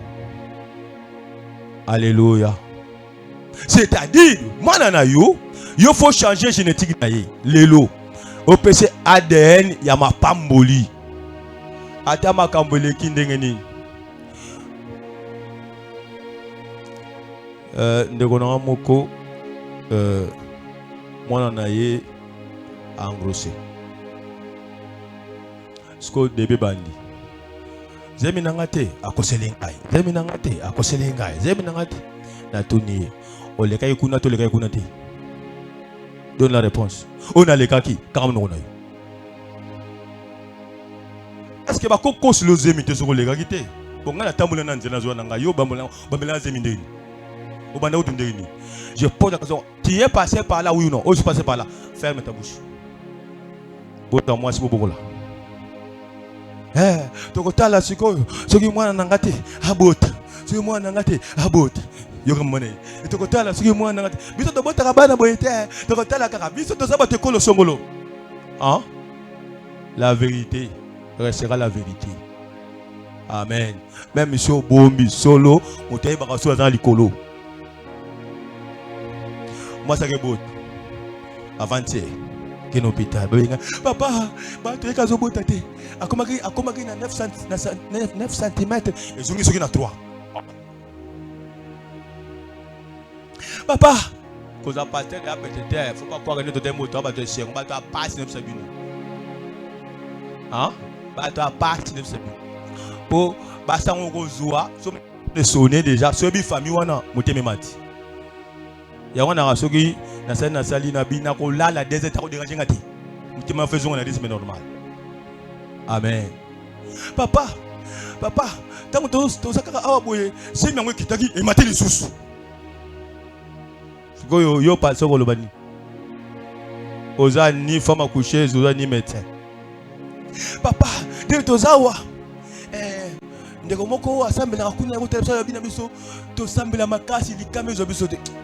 Alléluia. C'est-à-dire moi nana yo faut changer génétique na ye. Lelo au PC ADN ya mapamboli ata makambole kindenge ni ndeko na moko mwana na ye engrossé sko debe bandi zemi nanga te akosele ngai zemi nanga te akosele ngai zemi nanga te na tuni oleka ikuna to leka ikuna te. Donne la réponse. On a les kaki. Est-ce que bako kos le zemite sur les kaki? Bon, on a tamboulé dans la zone yo bambola zemindeni. Au banda utundeni. Je pose la question. Tu es passé par là oui ou non? Oh, je suis passé par là. Ferme ta bouche. Bota moi c'est beaucoup là. Tokota la siko. Soki moi nangate abot. Soki moi nangate abot. Yokamone. Tokotala soki moi nangate. Biso to bota bana boyete. Tokotala kaka. Biso to zaba te kolo songolo. Hein? La vérité restera la vérité. Amen. Même monsieur Bombi solo, mutayi bakaso dans likolo. Moi ça que bot. Avant-hier. Qui est hôpital. Papa, tu es kazo botate. Akomaki na 9 cm. Et zongi soki na 3. Papa, cause à partir de la petite, faut pas croire que nous sommes motos, on va te chercher, on va te passer neuf secondes. Hein? On va te passer 9 secondes. Pour basta on gozoa, so me sonner déjà, so bi famille wana moteme mati. Ya wana rasoki na sali na bi na ko la désert ko déranger ngati. Motema faisons on a dit c'est normal. Amen. Papa, tant to sakaka awa boye, c'est myango kitaki e maté lisusu. Yo pas sur le bani. Oza ni femme accouchée, oza ni médecin. Papa, de tozawa.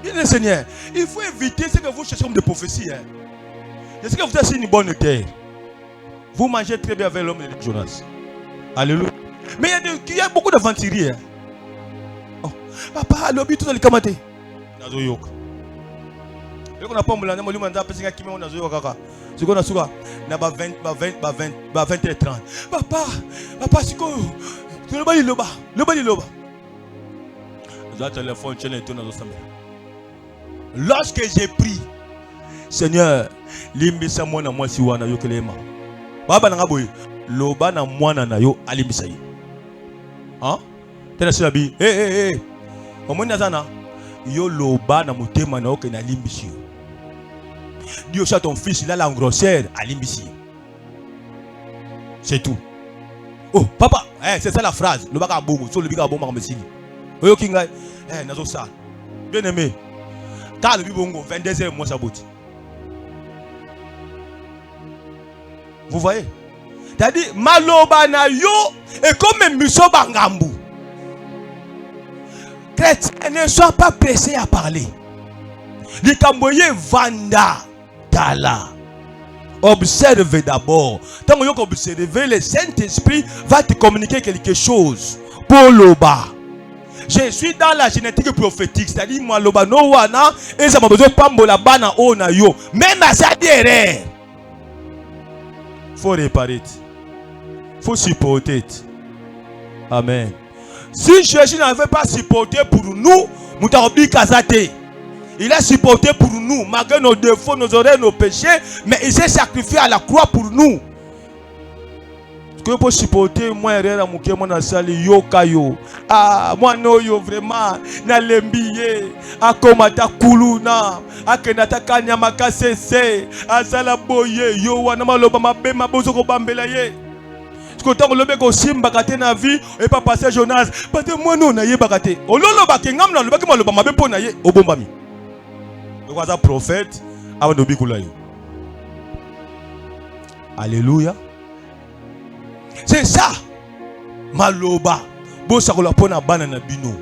Bien Seigneur, il faut éviter ce que vous cherchez comme des prophéties. Est-ce que vous êtes une bonne terre? Vous mangez très bien avec l'homme de Jonas. Alléluia. Mais il y a beaucoup d'aventuriers. Oh. Papa, l'objet tout dans les kamaté. Nazoyok. Et qu'on a pas moulin, on a demandé à personne qui m'a nazoyok kaka. Ce qu'on a souvent, na ba 20 et 30. Papa, c'est quoi? Le bali loba. J'ai téléphone, tu es dans nos semaines. Lorsque j'ai pris, Seigneur, limbisa mwana mwasi wana yokelema. Baba na ngaboy, loba na mwana na yo alimbisa yi. Hein? Tena silabi, omoni azana, yo loba na mutema na yoke na limbisi yo. Dieu chat ton fils, il a la grossière alimbisi. C'est tout. Oh, papa, c'est ça la phrase. Le baka bongo, so le bika bongo mambesili. Oyo kinga, nazo ça. Bien aimé. Car le bibongo 22h moi ça botte. Vous voyez? C'est-à-dire maloba na yo et comme miso bangambu. Chrétien, ne sois pas pressé à parler. Les Camboyens vanda tala. Observe d'abord. Tant que tu observes, le Saint-Esprit va te communiquer quelque chose. Pour l'oba. Je suis dans la génétique prophétique. C'est-à-dire, moi, l'oba no wana, et ça m'a besoin de pambola bana ona yo. Même à ça, derrière. Faut réparer. Faut supporter. Amen. Si Jésus n'avait pas supporté pour nous, nous t'avons kazate. Il a supporté pour nous, malgré nos défauts, nos erreurs, nos péchés, mais il s'est sacrifié à la croix pour nous. Ce que pour supporter, moi, erreur à mon cœur, mon sali yo kayo. Ah, moi no yo vraiment na lembiye, a komata kuluna, a kenata kanya makasese, a sala boye yo wana maloba mabe mabozo ko bambela ye. Quand on le met au simba na vie et pas passer Jonas, parce que moi non na ye bakate. Ololo bakengam na le bakema le bamabe po na ye obombami. Le roi prophète avant de bikulayo. Alléluia. C'est ça. Maloba. Bosa ko la pona bana na bino.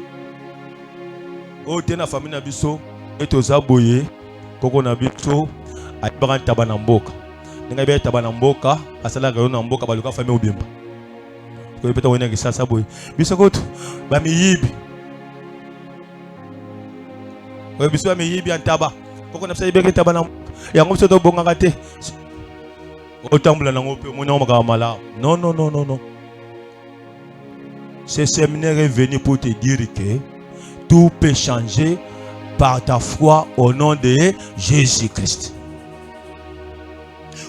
O tena famille na biso et toza boye koko na biso a branta bana mboka. Ninga be tabana mboka asala ga na mboka baluka famille obimba. Ko peta wona kisasa boye. Biso koto ba miyibi. O biso ba miyibi antaba. Koko na pesa be tabana yango so to bonga kate. O tambula na ngope mona maka mala. Non. Ce séminaire est venu pour te dire que tout peut changer par ta foi au nom de Jésus-Christ.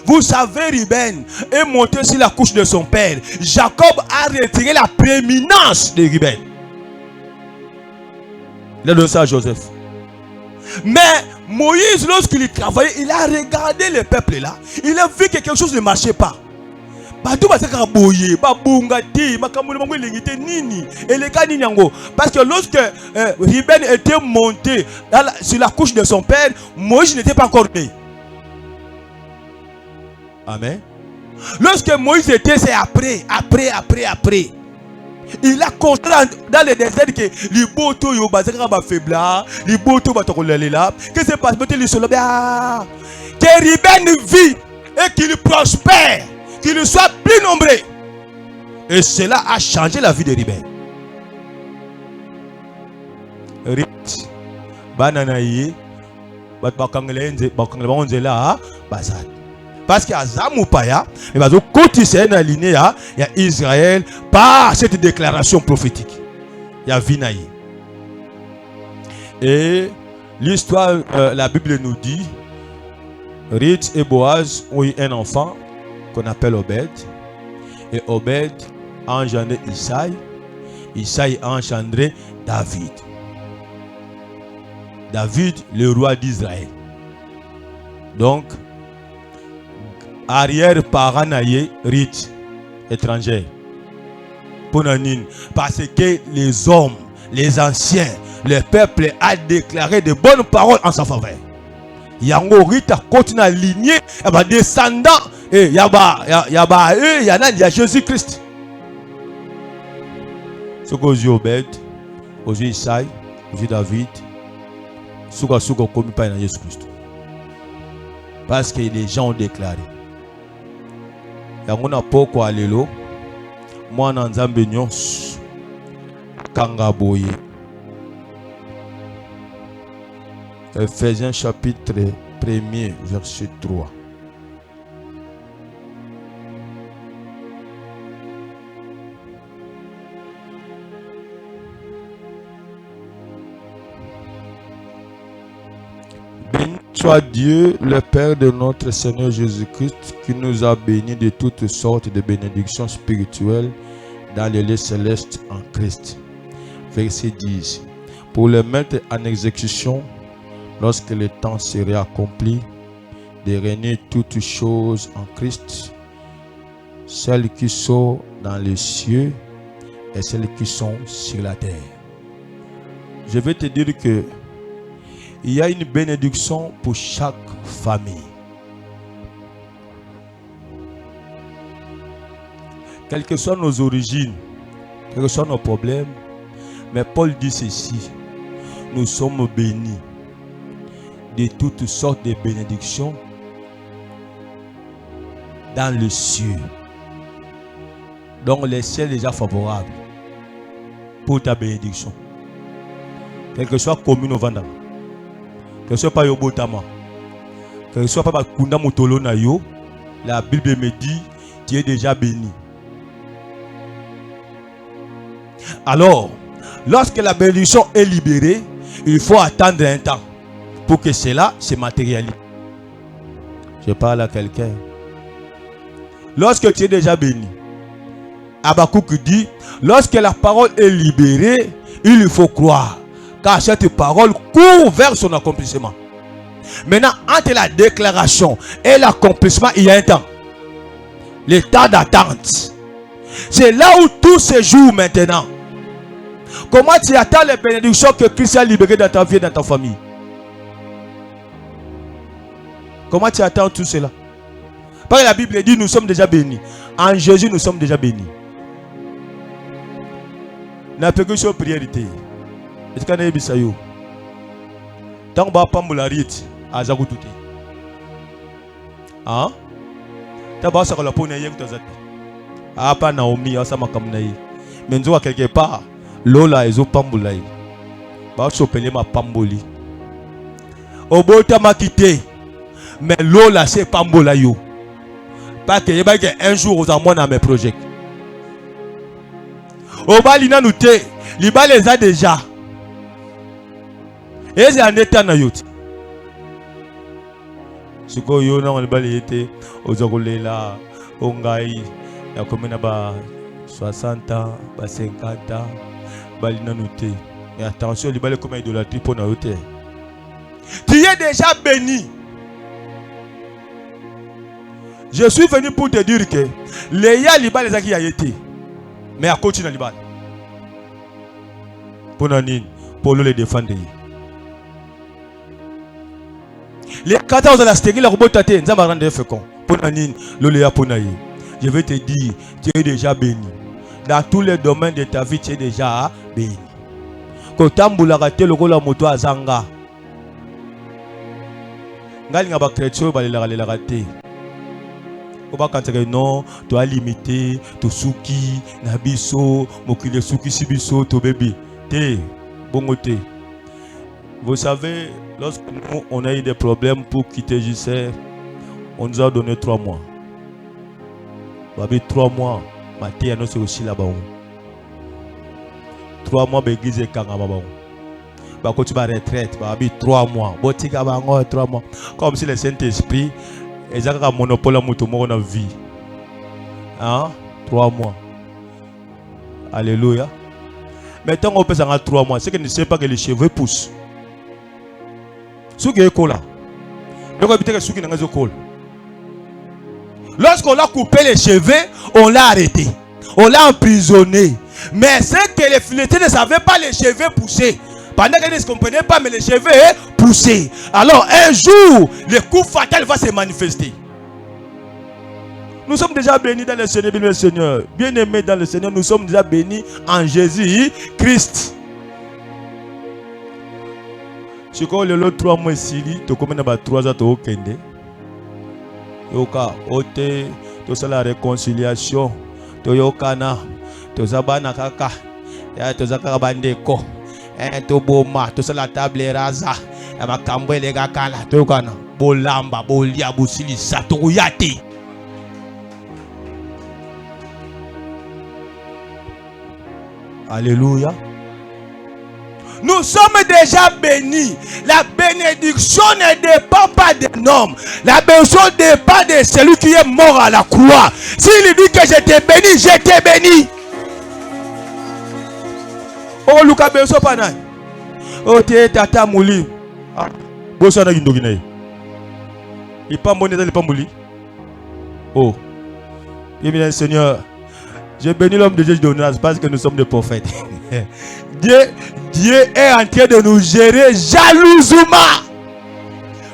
Vous savez, Ruben est monté sur la couche de son père. Jacob a retiré la prééminence de Ruben. Il a donné ça à Joseph. Mais Moïse, lorsqu'il travaillait, il a regardé le peuple là. Il a vu que quelque chose ne marchait pas. Parce que lorsque Ruben était monté sur la couche de son père, Moïse n'était pas encore né. Amen. Lorsque Moïse était, c'est après. Il a construit dans le désert que les boto yo bazaka ba faibla, les boto ba tokolele là. Que se passe mettre le sol là. Que Ruben vit et qu'il prospère, qu'il soit plus nombreux. Et cela a changé la vie de Ruben. Rit bananaye bat bakanglenze bakanglenze là bazat. Parce qu'il y a Zamoupaya, il va continuer à aligner il y a Israël par cette déclaration prophétique. Il y a Vinaï. Et l'histoire, la Bible nous dit, Ruth et Boaz ont eu un enfant qu'on appelle Obed. Et Obed a engendré Isaïe. Isaïe a engendré David. David, le roi d'Israël. Donc, arrière-parent naïe, Ruth, étrangère. Parce que les hommes, les anciens, le peuple a déclaré de bonnes paroles en sa faveur. Yango Ruth a continué à aligner, descendant, et il y a Jésus-Christ. Ce aux yeux Obed, aux yeux Isaïe, aux yeux David, souka comme pas dans Jésus Christ. Parce que les gens ont déclaré. Yango na poko alelo, moi na nzambe nyonso kanga boye. Ephésiens chapitre 1er, verset 3. Béni soit Dieu, le Père de notre Seigneur Jésus-Christ, qui nous a bénis de toutes sortes de bénédictions spirituelles dans les lieux célestes en Christ. Verset 10. Pour le mettre en exécution, lorsque le temps serait accompli, de réunir toutes choses en Christ, celles qui sont dans les cieux et celles qui sont sur la terre. Je vais te dire que il y a une bénédiction pour chaque famille. Quelles que soient nos origines, quels que soient nos problèmes, mais Paul dit ceci: nous sommes bénis de toutes sortes de bénédictions dans le ciel. Donc le ciel est déjà favorable pour ta bénédiction. Quel que soit commune au Vanda, que ce soit pas Yobotama, que ce soit pas Kunda Motolo na yo, la Bible me dit tu es déjà béni. Alors, lorsque la bénédiction est libérée, il faut attendre un temps pour que cela se matérialise. Je parle à quelqu'un. Lorsque tu es déjà béni, Habakkuk dit, lorsque la parole est libérée, il faut croire, car cette parole court vers son accomplissement. Maintenant, entre la déclaration et l'accomplissement, il y a un temps. Le temps d'attente. C'est là où tout se joue maintenant. Comment tu attends les bénédictions que Christ a libérées dans ta vie et dans ta famille? Comment tu attends tout cela? Parce que la Bible dit nous sommes déjà bénis. En Jésus, nous sommes déjà bénis. N'a pas que sur priorité. Est-ce qu'on a dit ça? Tant que pas me la rite, à Zagoutouté. Hein? T'as pas ça que la peau n'est pas là. Ah, pas Naomi, ça m'a comme naï. Mais nous, quelque part, Lola et Zopamboulaï. Bah, je peux ma pamboli. Obota m'a quitté. Mais Lola, c'est Pambolayo. Parce que y a un jour, aux amours dans mes projets. Oba lina nous te, liba les a déjà. Et c'est un état na yot. Ce que yo na on liba les été, aux là, ongai, ya comme na ba 60 ans, ba 50 ans, ba lina nous te. Mais attention, liba les comme idolâtrie pour na yote. Tu es déjà béni. Je suis venu pour te dire que les ya liba les a qui a été. Mais à continuer à Liban. Pour Nanine, pour le défendre. Les 14 de la stérile, la robot tate, nous avons rendu fécond. Pour Nanine, le pour Naïe. Je vais te dire, tu es déjà béni. Dans tous les domaines de ta vie, tu es déjà béni. Quand tu as raté le rôle à moto à Zanga, ngal nga ba chrétien ba le raté. Non, tu as limité, tu souki, nabiso, mokile souki sibiso, to bébé. Té, bongoté. Vous savez, lorsque nous, on a eu des problèmes pour quitter JCR, on nous a donné 3 mois. Babi 3 mois, maté, c'est aussi là-bas. 3 mois, l'église est kangaba. Bah, quand tu vas retraite, babi 3 mois. Botika bango 3 mois. Comme si le Saint-Esprit et ça a un monopole à la vie. Hein? 3 mois. Alléluia. Mais tant qu'on peut s'en 3 mois, c'est que ne sait pas que les cheveux poussent. Ce qui est là. Lorsqu'on a coupé les cheveux, on l'a arrêté. On l'a emprisonné. Mais c'est que les filetés ne savaient pas les cheveux pousser. Pendant qu'ils ne comprenaient pas, mais les cheveux poussés. Alors un jour, le coup fatal va se manifester. Nous sommes déjà bénis dans le Seigneur, bien le Seigneur. Bien aimés dans le Seigneur, nous sommes déjà bénis en Jésus-Christ. Si vous avez 3 mois ici, tu as 3 ans au Kende. Yoka, ote, tu as la réconciliation. Tu as la kaka. Tu as la bandeko. Tu as la table rasa. Tu as la gakala. Tu as la bolamba, bolia, busili, saturuyati. Alléluia. Nous sommes déjà bénis. La bénédiction ne dépend pas des hommes. La bénédiction dépend de celui qui est mort à la croix. S'il dit que je t'ai béni, je t'ai béni. Oh, Luka Benso Panay. Oh, t'es tata mouli. Ah, Bossana Gindogine. Il pas monnaie dans le pamouli. Oh, bien, bien, Seigneur. J'ai béni l'homme de Dieu de Jonas parce que nous sommes des prophètes. Dieu est en train de nous gérer jalousement.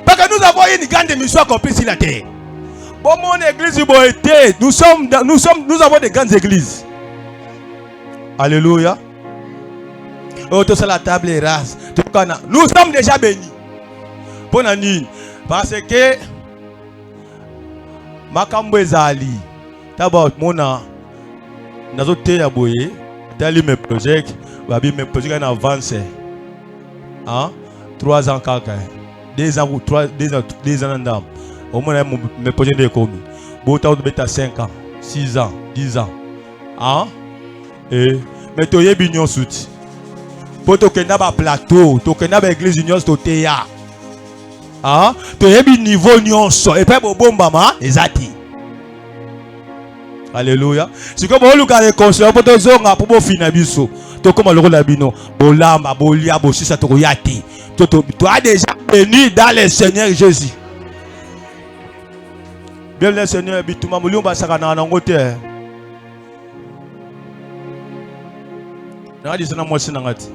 Parce que nous avons une grande mission accomplie sur la terre. Bon, mon église, nous avons des grandes églises. Alléluia. Oh, tout ça, la table est rase. Nous sommes déjà bénis. Bonne année. Parce que Makambo Ezali. D'abord, mon an. Nous avons été à Boye. Dans mes projets. Mes projets ont avancé. 3 ans, 2 ans ou 2 ans d'âme. Au moins, mes projets de commis. Bota de 5 ans, 6 ans, 10 ans. Mais tu es bien soutien. Pour que tu aies un plateau, tu aies une église union sotéa. Tu es bien niveau union so. Et puis, bon, maman, exact. Alléluia. C'est comme on regarde les conseils pour te zonga pour finir biso. Tu comme le rôle bino. Bolamba, bolia, bosisa toyati. Tu as déjà béni dans le Seigneur Jésus. Bien le Seigneur bituma mulio basaka na ngote. Na di sana mosi na ngati.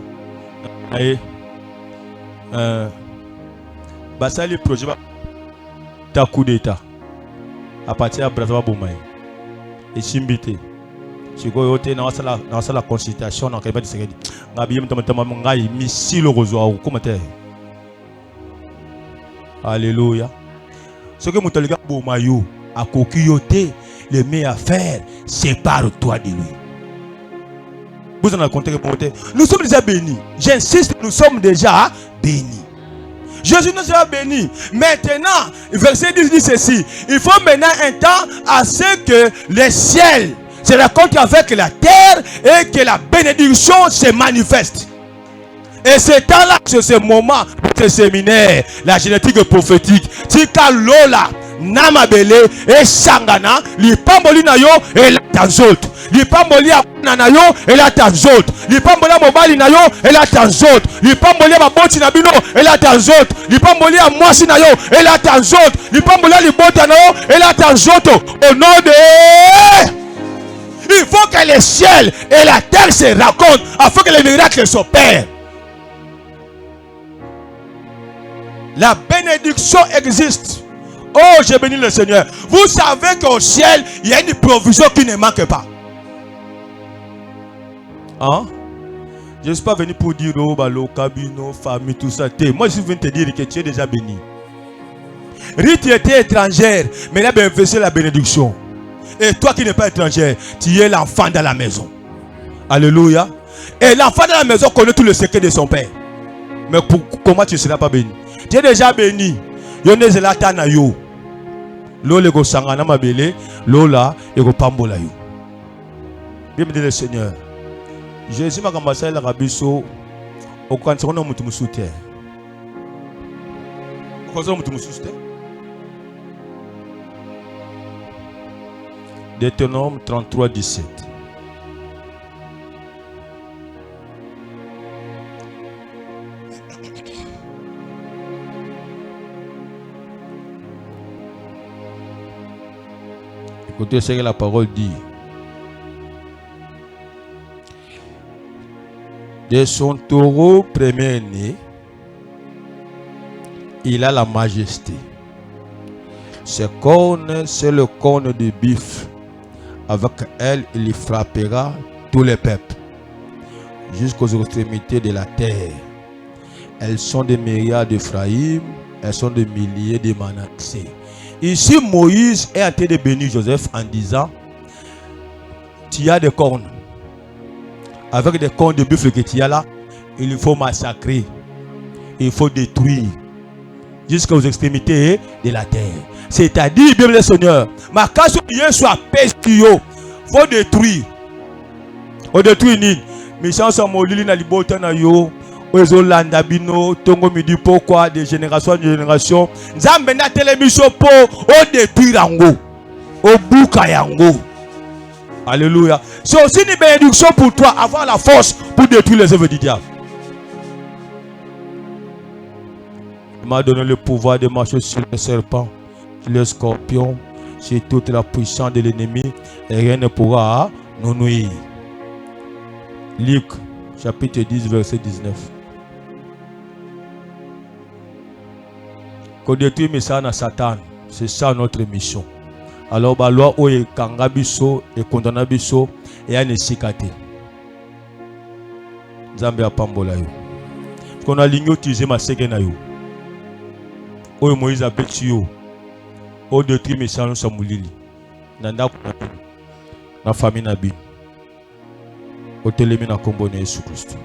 Basali projet ta coup d'état. À partir de Brazzaville Boumai. Et Chimbité. Si vous avez la consultation, dans le secret, alléluia. Ce que vous avez à coquilloter, le meilleur à faire, sépare-toi de lui. Vous en avez compté. Nous sommes déjà bénis. J'insiste, nous sommes déjà bénis. Jésus nous a bénis. Maintenant, verset 10 dit ceci. Il faut maintenant un temps à ce que le ciel se rencontre avec la terre et que la bénédiction se manifeste. Et ce temps-là, c'est ce moment, ce séminaire, la génétique prophétique. Tika Lola, Namabele et Sangana, Lipamboli Nayo et la Tanzot. Lipamboli Nayo et la Tanzot. Lipamboli Mobali Nayo et la Tanzot. Lipamboli Maboti Nabino et la Tanzot. Lipamboli Mwasi Nayo et la Tanzot. Lipamboli Libota Nayo et la Tanzot. Au nom de... Il faut que le ciel et la terre se racontent afin que les miracles s'opèrent. La bénédiction existe. Oh, j'ai béni le Seigneur. Vous savez qu'au ciel, il y a une provision qui ne manque pas. Je ne suis pas venu pour dire, oh, balo, cabino, famille, tout ça. Moi, je suis venu te dire que tu es déjà béni. Rite était étrangère, mais là, c'est la bénédiction. Et toi qui n'es pas étranger, tu es l'enfant dans la maison. Alléluia. Et l'enfant dans la maison connaît tout le secret de son père. Mais comment tu ne seras pas béni? Tu es déjà béni. Yonez la tana yo. Lola go sangana mabele. Lola ego pambola yo. Bien me dit le Seigneur. Jésus m'a gambasa la rabiso. Au canton on mutu musute. Au canton mutu musute. Deutéronome 33, 17. Écoutez ce que la parole dit. De son taureau premier-né, il a la majesté. Ses cornes, c'est le corne de bif. Avec elle, il frappera tous les peuples, jusqu'aux extrémités de la terre. Elles sont des myriades d'Ephraïm, elles sont des milliers de Manassé. Ici, Moïse est en train de bénir Joseph en disant, tu as des cornes. Avec des cornes de buffle que tu as là, il faut massacrer, il faut détruire jusqu'aux extrémités de la terre. C'est-à-dire, bien le Seigneur, ma casse soit pestio, faut détruire. On détruit ni. Mais sans ça, molili na libota na yo, ozo landa bino, tongo midi pourquoi de génération en génération. Nzambe na télévision po, on détruit yango, au bouka yango. Alléluia. C'est aussi une bénédiction pour toi, avoir la force pour détruire les œuvres du diable. Il m'a donné le pouvoir de marcher sur les serpents, sur les scorpions, sur toute la puissance de l'ennemi, et rien ne pourra nous nuire. Luc, chapitre 10, verset 19. Qu'on détruit mais ça na Satan, c'est ça notre mission. Alors, la loi est kangabiso et condamnabiso et a nesikate. Nzambe apambola yo. Qu'on a ligno utilisé ma segena yo. Oyo Moïse a bêti yo. O détruit mes salons samulili. Nanda na famille na bin. O telemi na kombo na Yesu Christ.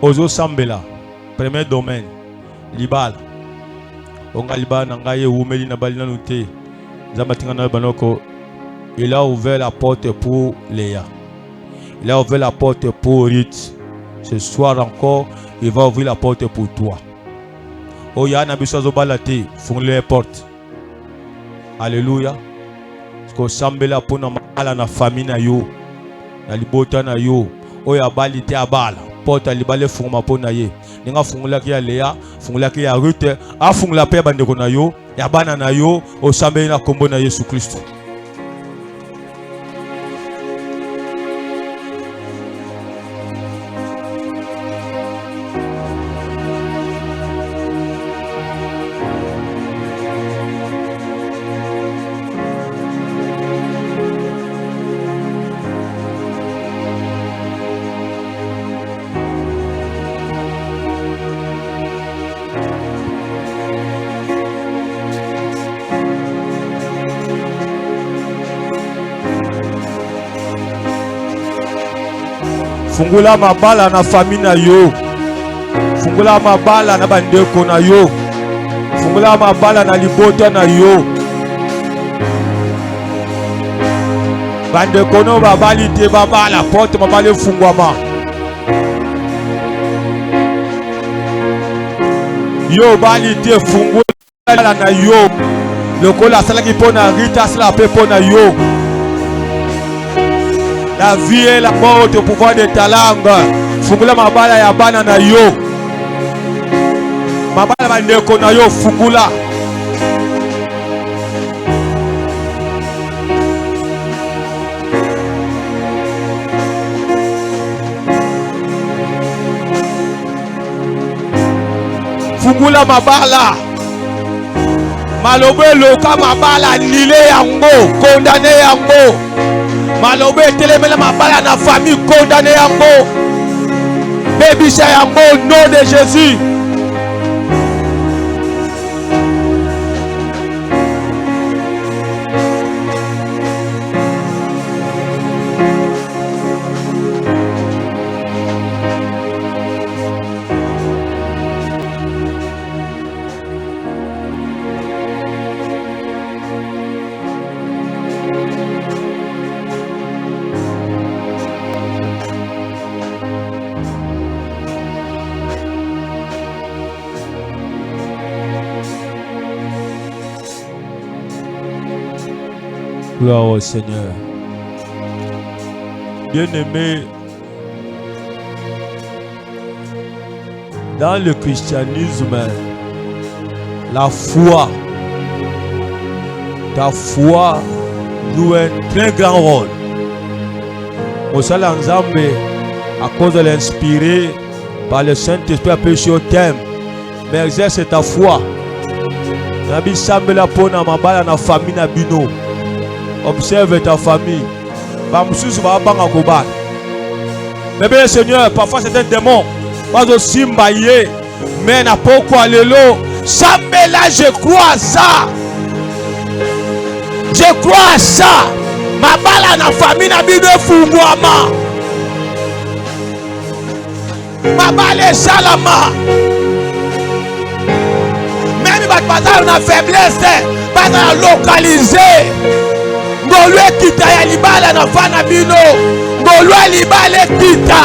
Ozo sambela. Premier domaine. Libala. Onga libala nanga ye umeli na bali na nute. Nzambe na banoko. Il a ouvert la porte pour Léa. Il a ouvert la porte pour Ruth. Ce soir encore, il va ouvrir la porte pour toi. Oh, ya na biso zo balate, fungule les portes. Alléluia. Ko sambela pona mala na famille na yo. Na libota na yo. Oh, ya balite abala. Porte libale funguma pona ye. Ninga fungula ki ya Léa, fungula ki ya Ruth, a fungula pe bandeko na yo, ya bana na yo, o sambela na kombo na Yesu Kristo. Fungula mabala na famille na yo. Fungula mabala na bandeko na yo. Fungula mabala na libota na yo. Bandeko no babali te babala porte mabale fungwama. Yo bali te fungula na yo. Lokola salaki pona Rita sala pe pona yo. La vie et la mort au pouvoir de ta langue. Fungula mabala ya bana na yo. Mabala bandeko na yo fungula. Fungula mabala. Malobe loka mabala lile yango, condamné yango. Malobe telemela mabala na famille condamné yango. Baby c'est yango au nom de Jésus. Gloire au Seigneur. Bien-aimé, dans le christianisme, la foi, ta foi joue un très grand rôle. Au Salanzambe, à cause de l'inspiré, Par le Saint-Esprit, appelle sur thème. Mais exerce ta foi. Nabi Sambela pona mabala na famille na bino. Observe ta famille. Bamsusu va banga kobana. Mais bien Seigneur, parfois c'est un démon. Pas aussi mbaye. Mais n'a pas quoi lelo. Sambela, je crois à ça. Je crois à ça. Mabala na famille na bino fungwama. Mabale salama. Même bazar na faiblesse, bazar localisé. Ngolwe kita ya libala na fana bino. Ngolwe libale kita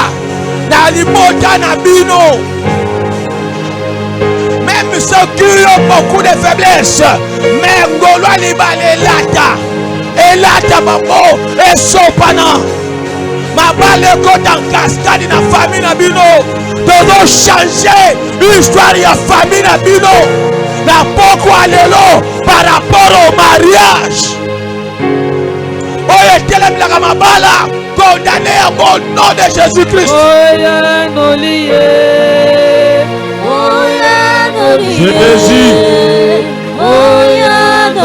na limota na bino. Même ceux qui ont beaucoup de faiblesses, mais ngolwe libale lata. Elata mamo et sopana. Mabale kota cascade na famille na bino. Dodo changer l'histoire ya famille na bino. Na pourquoi lelo par rapport au mariage. Oye telem la mabala condamné à mon nom de Jésus-Christ. Je désire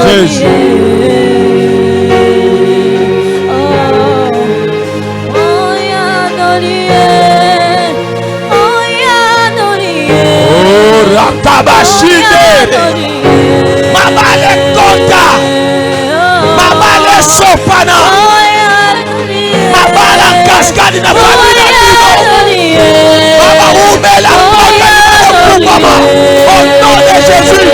Jésus. Rakabashide Mabale Kota Mabale Sopana Mabala Cascade na famille Baba Oumela Kota au nom de Jésus.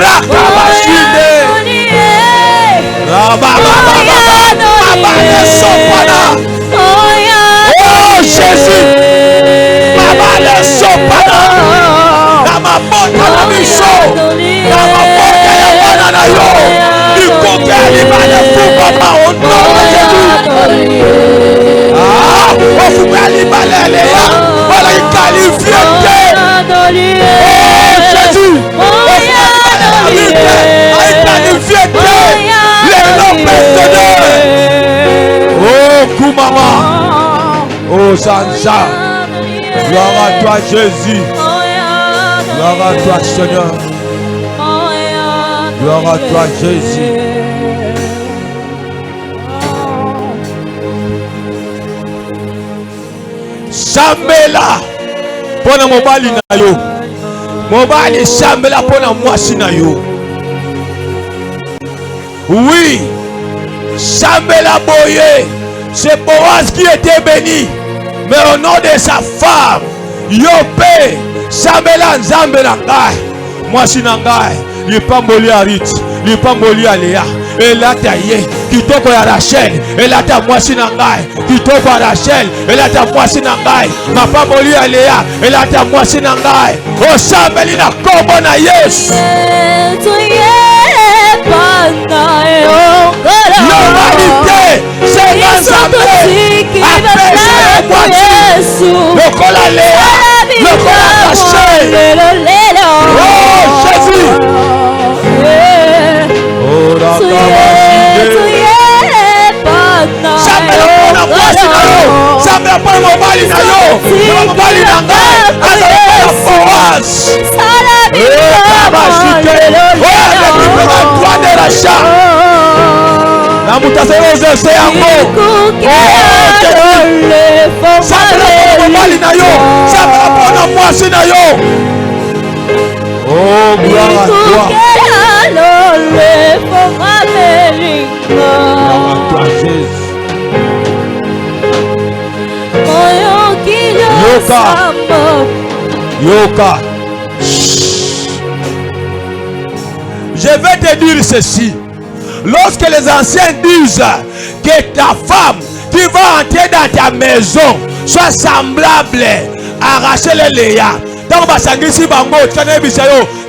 Rakabashide Mabale Sopana. Oh Jésus. Mabale sopana na mabota na biso na mabota ya wana na yo ikoke alibale fubama au nom de Jésus. Ofume alibale leya wala ikalifie te. Oh Jésus, ofume alibale ikalifie te. Lelo pestone. Oh Kumama. Oh Zanza. Gloire à toi Jésus. Gloire à toi Seigneur. Gloire à toi Jésus. Sambela pona mobali na yo. Mobali sambela pona mwasi na yo. Oui. Sambela boye. C'est Boaz qui était béni. Mais au nom de sa femme, Yopé, Sambela Nzambe Nangai, Mwasi Nangai, Lipamboli Arit, Lipamboli Alea, Elataye, Kitoko ya Rachel, Elata Mwasi Nangai, Kitoko ya Rachel, Elata Mwasi Nangai, Mapamboli Alea, Elata Mwasi Nangai, O Sambeli na kombo na Yesu. L'humanité, c'est l'ensemble. Apesa ya mwasi. Lokola Léa, lokola Rachel. Oh Jésus. Oh Sambela pona mwasi na yo. Sambela pona mobali na yo. Mobali na ngai. Azala pona Boaz. Na mutaseze se yango. Sambela pona mobali na yo. Sambela pona mwasi na yo. Oh gloire à toi. Yoka. Yoka. Je vais te dire ceci. Lorsque les anciens disent que ta femme qui va entrer dans ta maison soit semblable à Rachel et Léa, dans ma sangisi bango,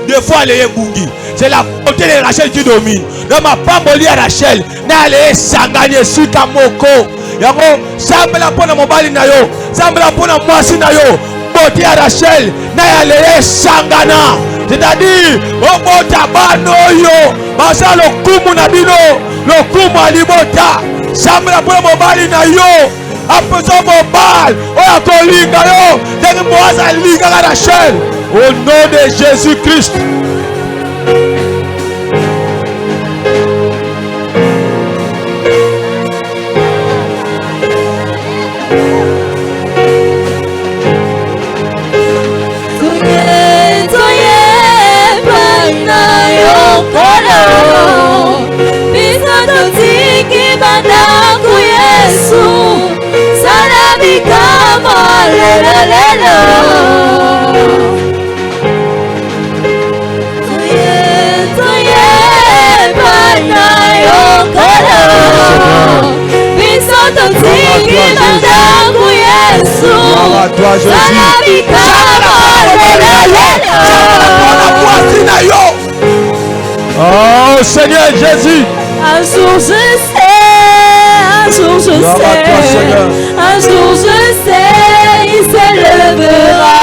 deux fois les bungi. C'est la côté de Rachel qui domine. Dans ma pamboli à Rachel, na les sangani suka moko. Yango sambela pona mobali na yo, sambela pona mwasi na yo. Boti à Rachel, na les sangana. C'est-à-dire, au bota bano yo, basa lo kumu na bino, lo kumu alibota. Sambela pona mobali na yo. Apesons vos balles. Oh, akolinga yo. Denge moaza linga la Rachel. Au nom de Jésus-Christ. Oh Seigneur Jésus. Un jour je sais, un jour je sais, un jour je sais, il s'élèvera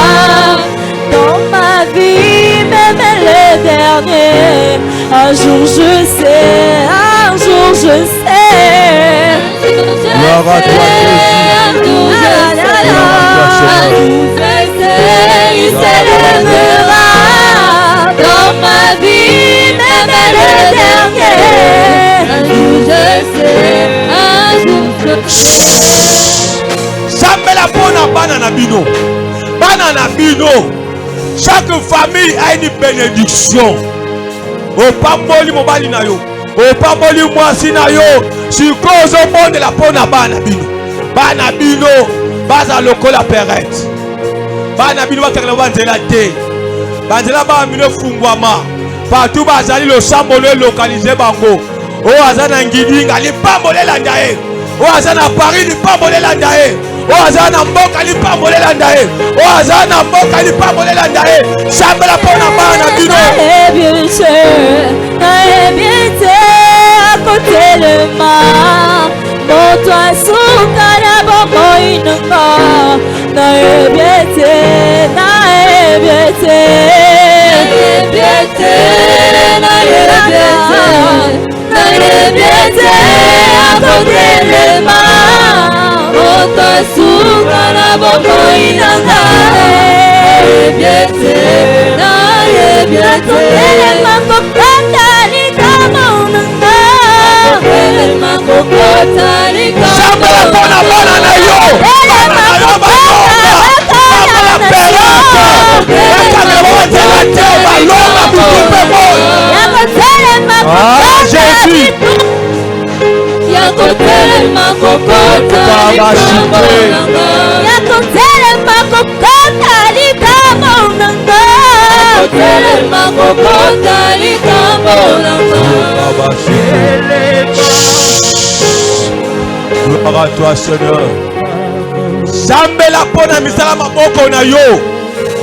dans ma vie, même le dernier. Un jour je sais, un jour je sais. Gloire à toi Jésus. Un jour je sais, il s'élèvera dans ma vie, même le dernier. Un jour je sais, un jour je sais. Sambela pona bana bino. Bana bino. Chaque famille a une bénédiction. Au pamboli mobali na yo. Au pamboli mwasi na yo. Si cause au monde la pona bana bino. Bana bino. Baza lokola perrette. Bana bino bakakela banzela te. Banzela ba mino fungwama. Partout bazali le sambolo localisé bango. O azana ngidinga lipambolela ndae. O azana Paris lipambolela ndae. O azana mboka lipambolela ndae. O azana mboka lipambolela ndae. Sambela pona bana bino. Na ebite à côté le mar. Mon toi souka na bongo inunga. Na ebite à côté le mar. Mon toi souka na bongo inunga. Sambela pona bana na yo. Jésus. Gloire à toi Seigneur. Sambela pona misala maboko na yo.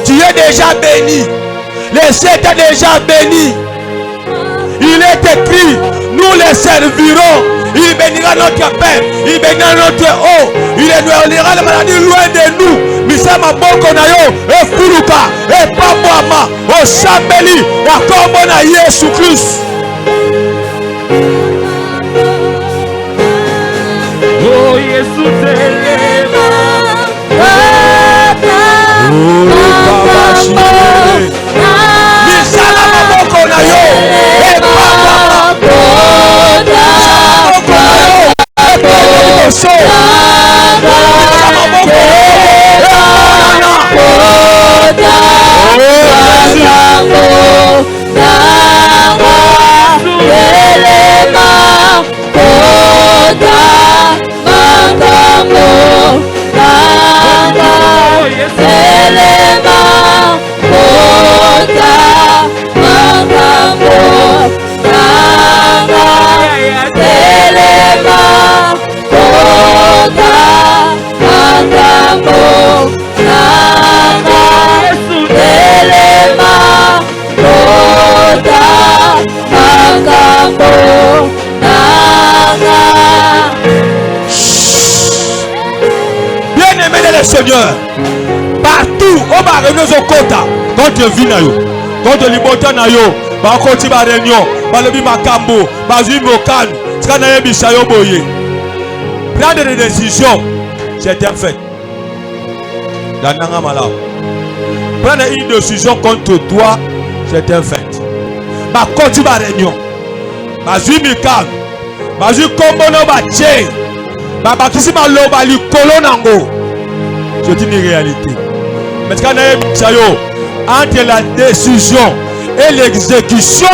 Tu es déjà béni. Le ciel est déjà béni. Il est écrit, nous les servirons. Il bénira notre père, il bénira notre eau. Il éloignera la maladie loin de nous. Misama boko na yo, e fuluka, e pambwama, o sambeli, wa kombo na Yesu Christ. Oh Yesu telema. Baba shire. Misala maboko na yo, e pambwama. Bien-aimé de le Seigneur, partout au barreneuse au kota, quand tu vis na yo, quand tu libota na yo, ba koti ba réunion, ba lebi makambo, ba zui mokanu, tika na yebi sayo boye. Prendre des décisions. c'est un fait. Prendre une décision contre toi, c'est un fait. Ma continue ma réunion. Ma vie me calme. Ma vie comme on va tché. Ma bakisi ma loba li kolonango. C'est une réalité. Mais quand entre la décision et l'exécution,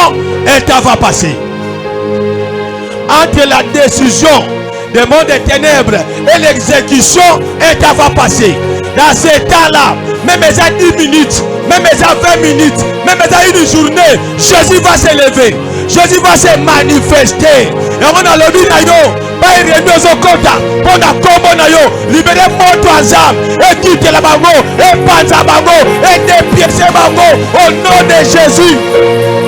elle va passer. Entre la décision des mondes des ténèbres et l'exécution, elle va passer. Dans ce temps-là, même à 10 minutes, même à 20 minutes, même à une journée, Jésus va se lever. Jésus va se manifester. Et on a le binayo, pas une réunion au compte, pour la combo nayo, libérer mon toisam, et quitter la bango, et panza bango, et dépiécer bango, au nom de Jésus.